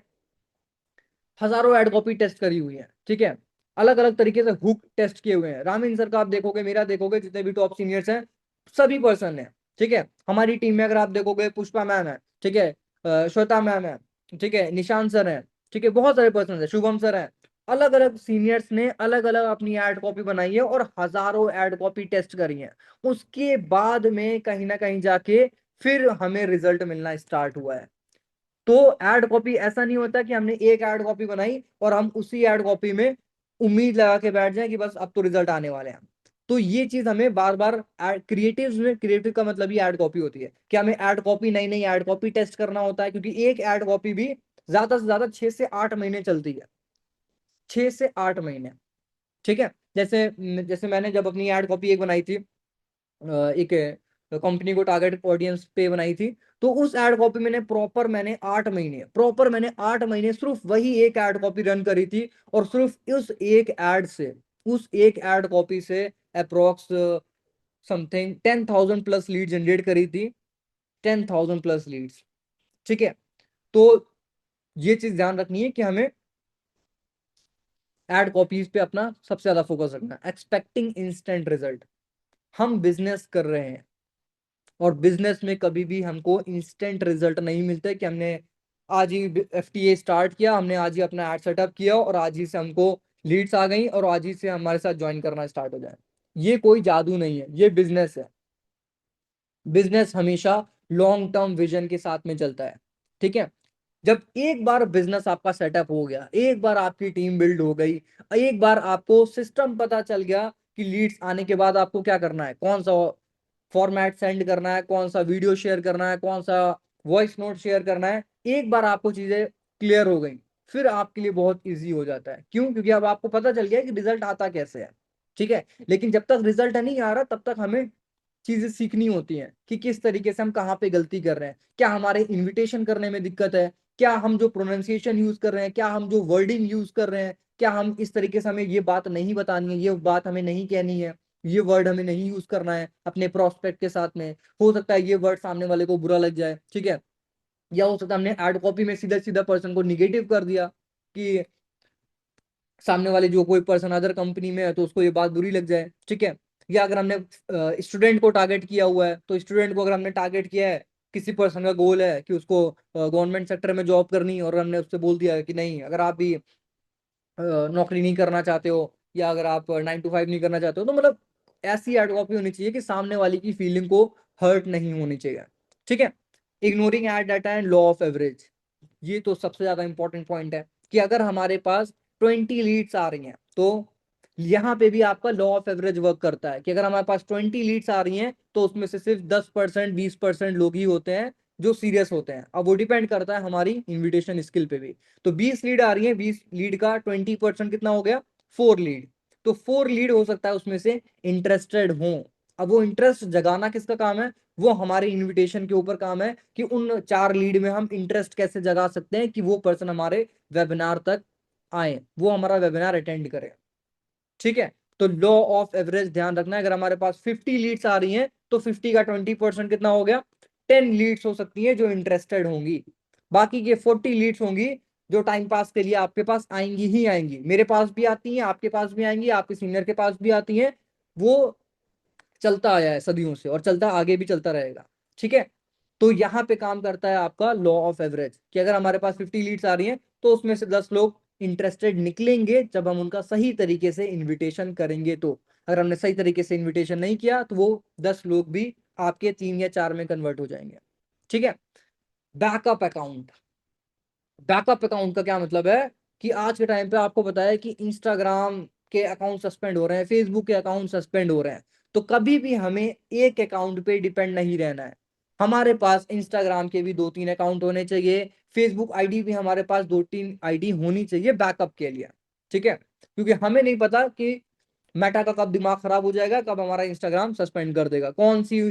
हजारों एड कॉपी टेस्ट करी हुई है, ठीक है, अलग अलग तरीके से हुक टेस्ट किए हुए हैं। रामीन सर का आप देखोगे, मेरा देखोगे, जितने भी टॉप सीनियर्स हैं सभी पर्सन है, ठीक है। हमारी टीम में अगर आप देखोगे, पुष्पा मैम है, ठीक है, श्वेता मैम है, ठीक है, निशांत सर है, ठीक है, बहुत सारे पर्सन है, शुभम सर है, अलग अलग सीनियर्स ने अलग अलग अपनी एड कॉपी बनाई है और हजारों एड कॉपी टेस्ट करी है। उसके बाद में कहीं ना कहीं जाके फिर हमें रिजल्ट मिलना स्टार्ट हुआ है। तो एड कॉपी ऐसा नहीं होता कि हमने एक एड कॉपी बनाई और हम उसी एड कॉपी में उम्मीद लगा के बैठ जाए कि बस अब तो रिजल्ट आने वाले हैं। तो ये चीज हमें बार बार, क्रिएटिव में, क्रिएटिव का मतलब ही एड कॉपी होती है कि हमें एड कॉपी, नई नई एड कॉपी टेस्ट करना होता है, क्योंकि एक एड कॉपी भी ज्यादा से ज्यादा 6 से 8 महीने चलती है, 6 से 8 महीने, ठीक है। जैसे जैसे मैंने जब अपनी एड कॉपी एक बनाई थी, एक कंपनी को टारगेट ऑडियंस पे बनाई थी, तो उस एड कॉपी मैंने 8 महीने सिर्फ वही एक एड कॉपी रन करी थी, और सिर्फ उस एक एड कॉपी से approx something 10,000 plus lead generate करी थी, 10,000 प्लस लीड्स, ठीक है। तो ये चीज ध्यान रखनी है कि हमें एड कॉपीज पे अपना सबसे ज्यादा फोकस रखना है। एक्सपेक्टिंग इंस्टेंट रिजल्ट, हम बिजनेस कर रहे हैं और बिजनेस में कभी भी हमको इंस्टेंट रिजल्ट नहीं मिलते कि हमने आज ही एफटीए स्टार्ट किया, हमने आज ही अपना एड सेटअप किया और आज ही से हमको लीड्स आ गई और आज ही से हमारे साथ ज्वाइन करना स्टार्ट हो जाए। ये कोई जादू नहीं है, ये बिजनेस है। बिजनेस हमेशा लॉन्ग टर्म विजन के साथ में चलता है, ठीक है। जब एक बार बिजनेस आपका सेटअप हो गया, एक बार आपकी टीम बिल्ड हो गई, एक बार आपको सिस्टम पता चल गया कि लीड्स आने के बाद आपको क्या करना है, कौन सा फॉर्मेट सेंड करना है, कौन सा वीडियो शेयर करना है, कौन सा वॉइस नोट शेयर करना है, एक बार आपको चीजें क्लियर हो गई, फिर आपके लिए बहुत इजी हो जाता है। क्यों? क्योंकि अब आपको पता चल गया कि रिजल्ट आता कैसे है, ठीक है। लेकिन जब तक रिजल्ट नहीं आ रहा, तब तक हमें चीजें सीखनी होती हैं कि किस तरीके से हम कहाँ पे गलती कर रहे हैं। क्या हमारे इनविटेशन करने में दिक्कत है, क्या हम जो प्रोनाउंसिएशन यूज कर रहे हैं, क्या हम जो वर्डिंग यूज कर रहे हैं, क्या हम इस तरीके से, हमें ये बात नहीं बतानी है, ये बात हमें नहीं कहनी है, ये वर्ड हमें नहीं यूज करना है अपने प्रोस्पेक्ट के साथ में। हो सकता है ये वर्ड सामने वाले को बुरा लग जाए, ठीक है। या हो सकता है हमने एड कॉपी में सीधा सीधा पर्सन को निगेटिव कर दिया कि सामने वाले जो कोई पर्सन अदर कंपनी में है तो उसको ये बात बुरी लग जाए, ठीक है। या अगर हमने स्टूडेंट को टारगेट किया हुआ है, तो स्टूडेंट को अगर हमने टारगेट किया है, किसी पर्सन का गोल है कि उसको गवर्नमेंट सेक्टर में जॉब करनी है, और हमने उससे बोल दिया है कि नहीं, अगर आप भी नौकरी नहीं करना चाहते हो, या अगर आप 9 to 5 नहीं करना चाहते हो, तो मतलब ऐसी एड कॉपी होनी चाहिए कि सामने वाले की फीलिंग को हर्ट नहीं होनी चाहिए, ठीक है। Ignoring ad data and law of average, ये तो सबसे ज्यादा इंपॉर्टेंट पॉइंट है कि अगर हमारे पास 20 लीड्स आ रही हैं, तो यहाँ पे भी आपका लॉ ऑफ एवरेज वर्क करता है कि अगर हमारे पास 20 लीड्स आ रही हैं, तो उसमें से सिर्फ 10% 20% लोग ही होते हैं जो सीरियस होते हैं। अब वो डिपेंड करता है हमारी इन्विटेशन स्किल पे भी। तो 20 लीड आ रही है, 20 लीड का 20% कितना हो गया, 4 लीड। तो 4 लीड हो सकता है उसमें से इंटरेस्टेड हो। अब वो इंटरेस्ट जगाना किसका काम है, वो हमारे इनविटेशन के ऊपर काम है कि उन 4 लीड में हम इंटरेस्ट कैसे जगा सकते हैं कि वो पर्सन हमारे वेबिनार तक आए, वो हमारा वेबिनार अटेंड करे, ठीक है। तो लॉ ऑफ एवरेज ध्यान रखना है। अगर हमारे पास 50 लीड्स आ रही हैं, तो 50 का 20% कितना हो गया, 10 लीड्स हो सकती हैं जो इंटरेस्टेड होंगी। बाकी के 40 लीड्स होंगी जो टाइम पास के लिए आपके पास आएंगी ही आएंगी, मेरे पास भी आती हैं, आपके पास भी आएंगी, आपके सीनियर के पास भी आती हैं। वो चलता आया है सदियों से और चलता आगे भी चलता रहेगा, ठीक है। तो यहाँ पे काम करता है आपका लॉ ऑफ एवरेज कि अगर हमारे पास 50 लीड्स आ रही हैं, तो उसमें से 10 लोग इंटरेस्टेड निकलेंगे जब हम उनका सही तरीके से इनविटेशन करेंगे। तो अगर हमने सही तरीके से इनविटेशन नहीं किया, तो वो 10 लोग भी आपके 3 या 4 में कन्वर्ट हो जाएंगे, ठीक है। बैकअप अकाउंट, बैकअप अकाउंट का क्या मतलब है कि आज के टाइम पे आपको पता है कि इंस्टाग्राम के अकाउंट सस्पेंड हो रहे हैं, फेसबुक के अकाउंट सस्पेंड हो रहे हैं। तो कभी भी हमें एक अकाउंट पे डिपेंड नहीं रहना है। हमारे पास इंस्टाग्राम के भी 2-3 अकाउंट होने चाहिए, फेसबुक आईडी भी हमारे पास 2-3 आईडी होनी चाहिए बैकअप के लिए, ठीक है। क्योंकि हमें नहीं पता कि मेटा का कब दिमाग खराब हो जाएगा, कब हमारा इंस्टाग्राम सस्पेंड कर देगा, कौन सी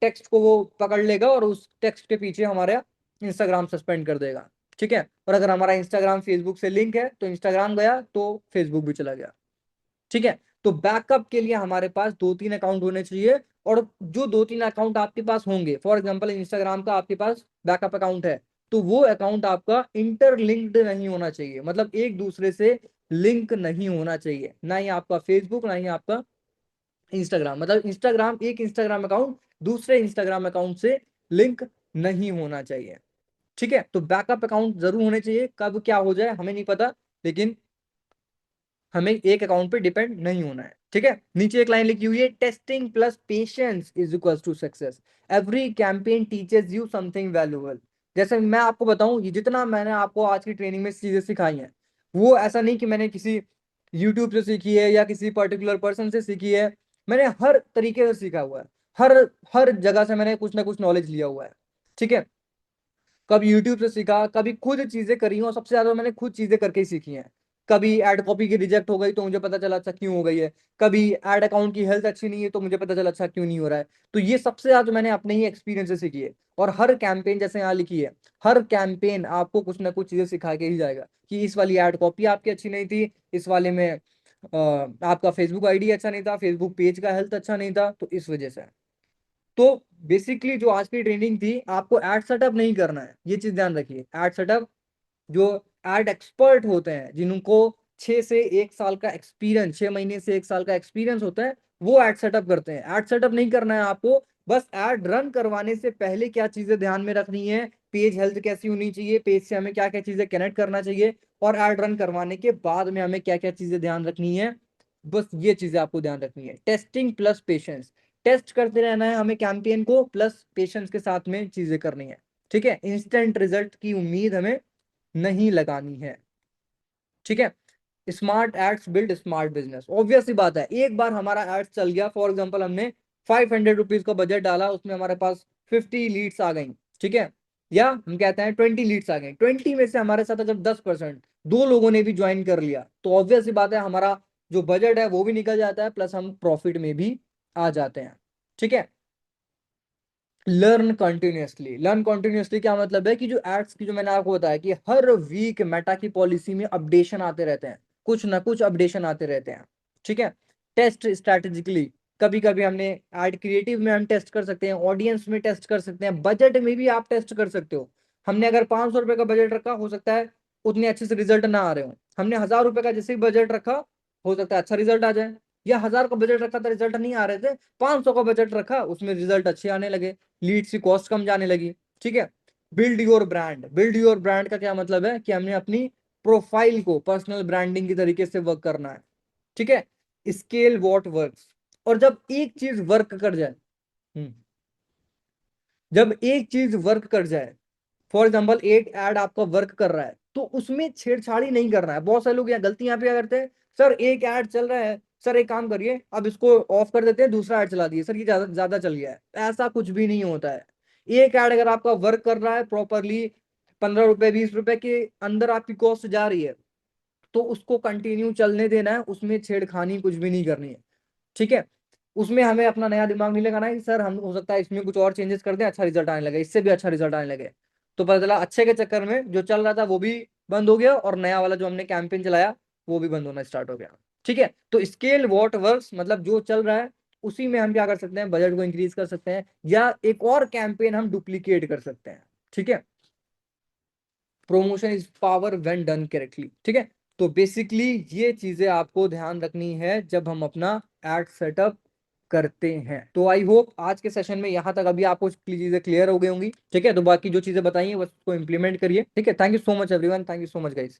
टेक्स्ट को वो पकड़ लेगा और उस टेक्स्ट के पीछे हमारा इंस्टाग्राम सस्पेंड कर देगा, ठीक है। और अगर हमारा इंस्टाग्राम फेसबुक से लिंक है, तो इंस्टाग्राम गया तो फेसबुक भी चला गया, ठीक है। तो बैकअप के लिए हमारे पास 2-3 अकाउंट होने चाहिए। और जो 2-3 अकाउंट आपके पास होंगे, फॉर एग्जांपल इंस्टाग्राम का आपके पास बैकअप अकाउंट है, तो वो अकाउंट आपका इंटरलिंक्ड नहीं होना चाहिए, मतलब एक दूसरे से लिंक नहीं होना चाहिए, ना ही आपका फेसबुक ना ही आपका इंस्टाग्राम, मतलब इंस्टाग्राम, एक इंस्टाग्राम अकाउंट दूसरे इंस्टाग्राम अकाउंट से लिंक नहीं होना चाहिए, ठीक है। तो बैकअप अकाउंट जरूर होने चाहिए, कब क्या हो जाए हमें नहीं पता, लेकिन हमें एक अकाउंट पे डिपेंड नहीं होना है, ठीक है। नीचे एक लाइन लिखी हुई है, testing plus patience is equals to success, every campaign teaches you something valuable. जैसे मैं आपको बताऊं, ये जितना मैंने आपको आज की ट्रेनिंग में चीजें सिखाई हैं, वो ऐसा नहीं कि मैंने किसी यूट्यूब से सीखी है या किसी पर्टिकुलर पर्सन से सीखी है। मैंने हर तरीके से सीखा हुआ है, हर हर जगह से मैंने कुछ ना कुछ नॉलेज लिया हुआ है, ठीक है। कभी यूट्यूब से सीखा, कभी खुद चीजें करी और सबसे ज्यादा मैंने खुद चीजें करके ही सीखी हैं। कभी एड कॉपी की रिजेक्ट हो गई तो मुझे पता चला अच्छा क्यों हो गई है, कभी एड अकाउंट की हेल्थ अच्छी नहीं है तो मुझे पता चला अच्छा क्यों नहीं हो रहा है। तो ये सबसे ज्यादा मैंने अपने ही एक्सपीरियंस से सीखी है। और हर कैंपेन, जैसे यहाँ लिखी है, हर कैंपेन आपको कुछ ना कुछ चीजें सिखा के ही जाएगा कि इस वाली एड कॉपी आपकी अच्छी नहीं थी, इस वाले में आपका फेसबुक आईडी अच्छा नहीं था, फेसबुक पेज का हेल्थ अच्छा नहीं था, तो इस वजह से। तो बेसिकली जो आज की ट्रेनिंग थी, आपको एड सेटअप नहीं करना है, ये चीज ध्यान रखिए। एड सेटअप जो एड एक्सपर्ट होते हैं, जिनको 6 से 1 साल का एक्सपीरियंस, 6 महीने से 1 साल का एक्सपीरियंस होता है, वो एड सेटअप करते हैं। एड सेटअप नहीं करना है आपको, बस एड रन करवाने से पहले क्या चीजें ध्यान में रखनी है, पेज हेल्थ कैसी होनी चाहिए, पेज से हमें क्या क्या चीजें कनेक्ट करना चाहिए, और एड रन करवाने के बाद में हमें क्या क्या चीजें ध्यान रखनी है, बस ये चीजें आपको ध्यान रखनी है। टेस्टिंग प्लस पेशेंस, टेस्ट करते रहना है हमें कैंपेन को, प्लस पेशेंस के साथ में चीजें करनी है, ठीक है। इंस्टेंट रिजल्ट की उम्मीद हमें नहीं लगानी है, ठीक है। Smart aids build smart business, obvious सी बात है, एक बार हमारा एड्स चल गया, फॉर एग्जांपल हमने 500 रुपीज का बजट डाला, उसमें हमारे पास 50 लीड्स आ गई, ठीक है। या हम कहते हैं 20 लीड्स आ गई, 20 में से हमारे साथ जब 10% 2 लोगों ने भी ज्वाइन कर लिया, तो ऑब्वियस सी बात है हमारा जो बजट है वो भी निकल जाता है, प्लस हम प्रॉफिट में भी आ जाते हैं, ठीक है। Learn continuously. लर्न कंटिन्यूअसली क्या मतलब है कि जो एड्स की, जो मैंने आपको बताया कि हर वीक मेटा की पॉलिसी में अपडेशन आते रहते हैं, कुछ ना कुछ अपडेशन आते रहते हैं, ठीक है। टेस्ट स्ट्रैटेजिकली, कभी कभी हमने एड क्रिएटिव में हम टेस्ट कर सकते हैं, ऑडियंस में टेस्ट कर सकते हैं, बजट में भी आप टेस्ट कर सकते हो। हमने अगर 500 रुपए का बजट रखा, हो सकता है उतने अच्छे से रिजल्ट ना आ रहे हो। हमने 1000 रुपए का जैसे बजट रखा, हो सकता है अच्छा रिजल्ट आ जाए। या 1000 का बजट रखा था, रिजल्ट नहीं आ रहे थे, 500 का बजट रखा, उसमें रिजल्ट अच्छे आने लगे, लीड्स की कॉस्ट कम जाने लगी, ठीक है। Build your brand. Build your brand का क्या मतलब है कि हमने अपनी प्रोफाइल को पर्सनल ब्रांडिंग की तरीके से वर्क करना है, ठीक है। Scale what works. और जब एक चीज वर्क कर जाए, जब एक चीज वर्क कर जाए, फॉर एग्जाम्पल एक एड आपका वर्क कर रहा है, तो उसमें छेड़छाड़ी नहीं करना है। बहुत सारे लोग यहाँ गलती यहाँ पे क्या करते हैं, सर एक ऐड चल रहा है, सर एक काम करिए अब इसको ऑफ कर देते हैं, दूसरा ऐड चला दिए, सर ये ज्यादा ज्यादा चल गया है। ऐसा कुछ भी नहीं होता है। एक ऐड अगर आपका वर्क कर रहा है प्रॉपरली, 15 रुपए 20 रुपए के अंदर आपकी कॉस्ट जा रही है, तो उसको कंटिन्यू चलने देना है, उसमें छेड़खानी कुछ भी नहीं करनी है, ठीक है। उसमें हमें अपना नया दिमाग नहीं लगाना है कि सर हम हो सकता है इसमें कुछ और चेंजेस कर दें, अच्छा रिजल्ट आने लगे, इससे भी अच्छा रिजल्ट आने लगे। तो पता चला अच्छे के चक्कर में जो चल रहा था वो भी बंद हो गया, और नया वाला जो हमने कैंपेन चलाया वो भी बंद होना स्टार्ट हो गया, ठीक है। तो स्केल व्हाट वर्क्स मतलब जो चल रहा है उसी में हम क्या कर सकते हैं, बजट को इंक्रीज कर सकते हैं, या एक और कैंपेन हम डुप्लीकेट कर सकते हैं, ठीक है। Promotion is power when done correctly, ठीक है। तो बेसिकली ये चीजें आपको ध्यान रखनी है जब हम अपना एड सेटअप करते हैं। तो आई होप आज के सेशन में यहाँ तक अभी आपको चीजें क्लियर हो गई होंगी, ठीक है। तो बाकी जो चीजें बताई हैं बस उसको इंप्लीमेंट करिए, ठीक है। Thank you so much everyone, thank you so much guys.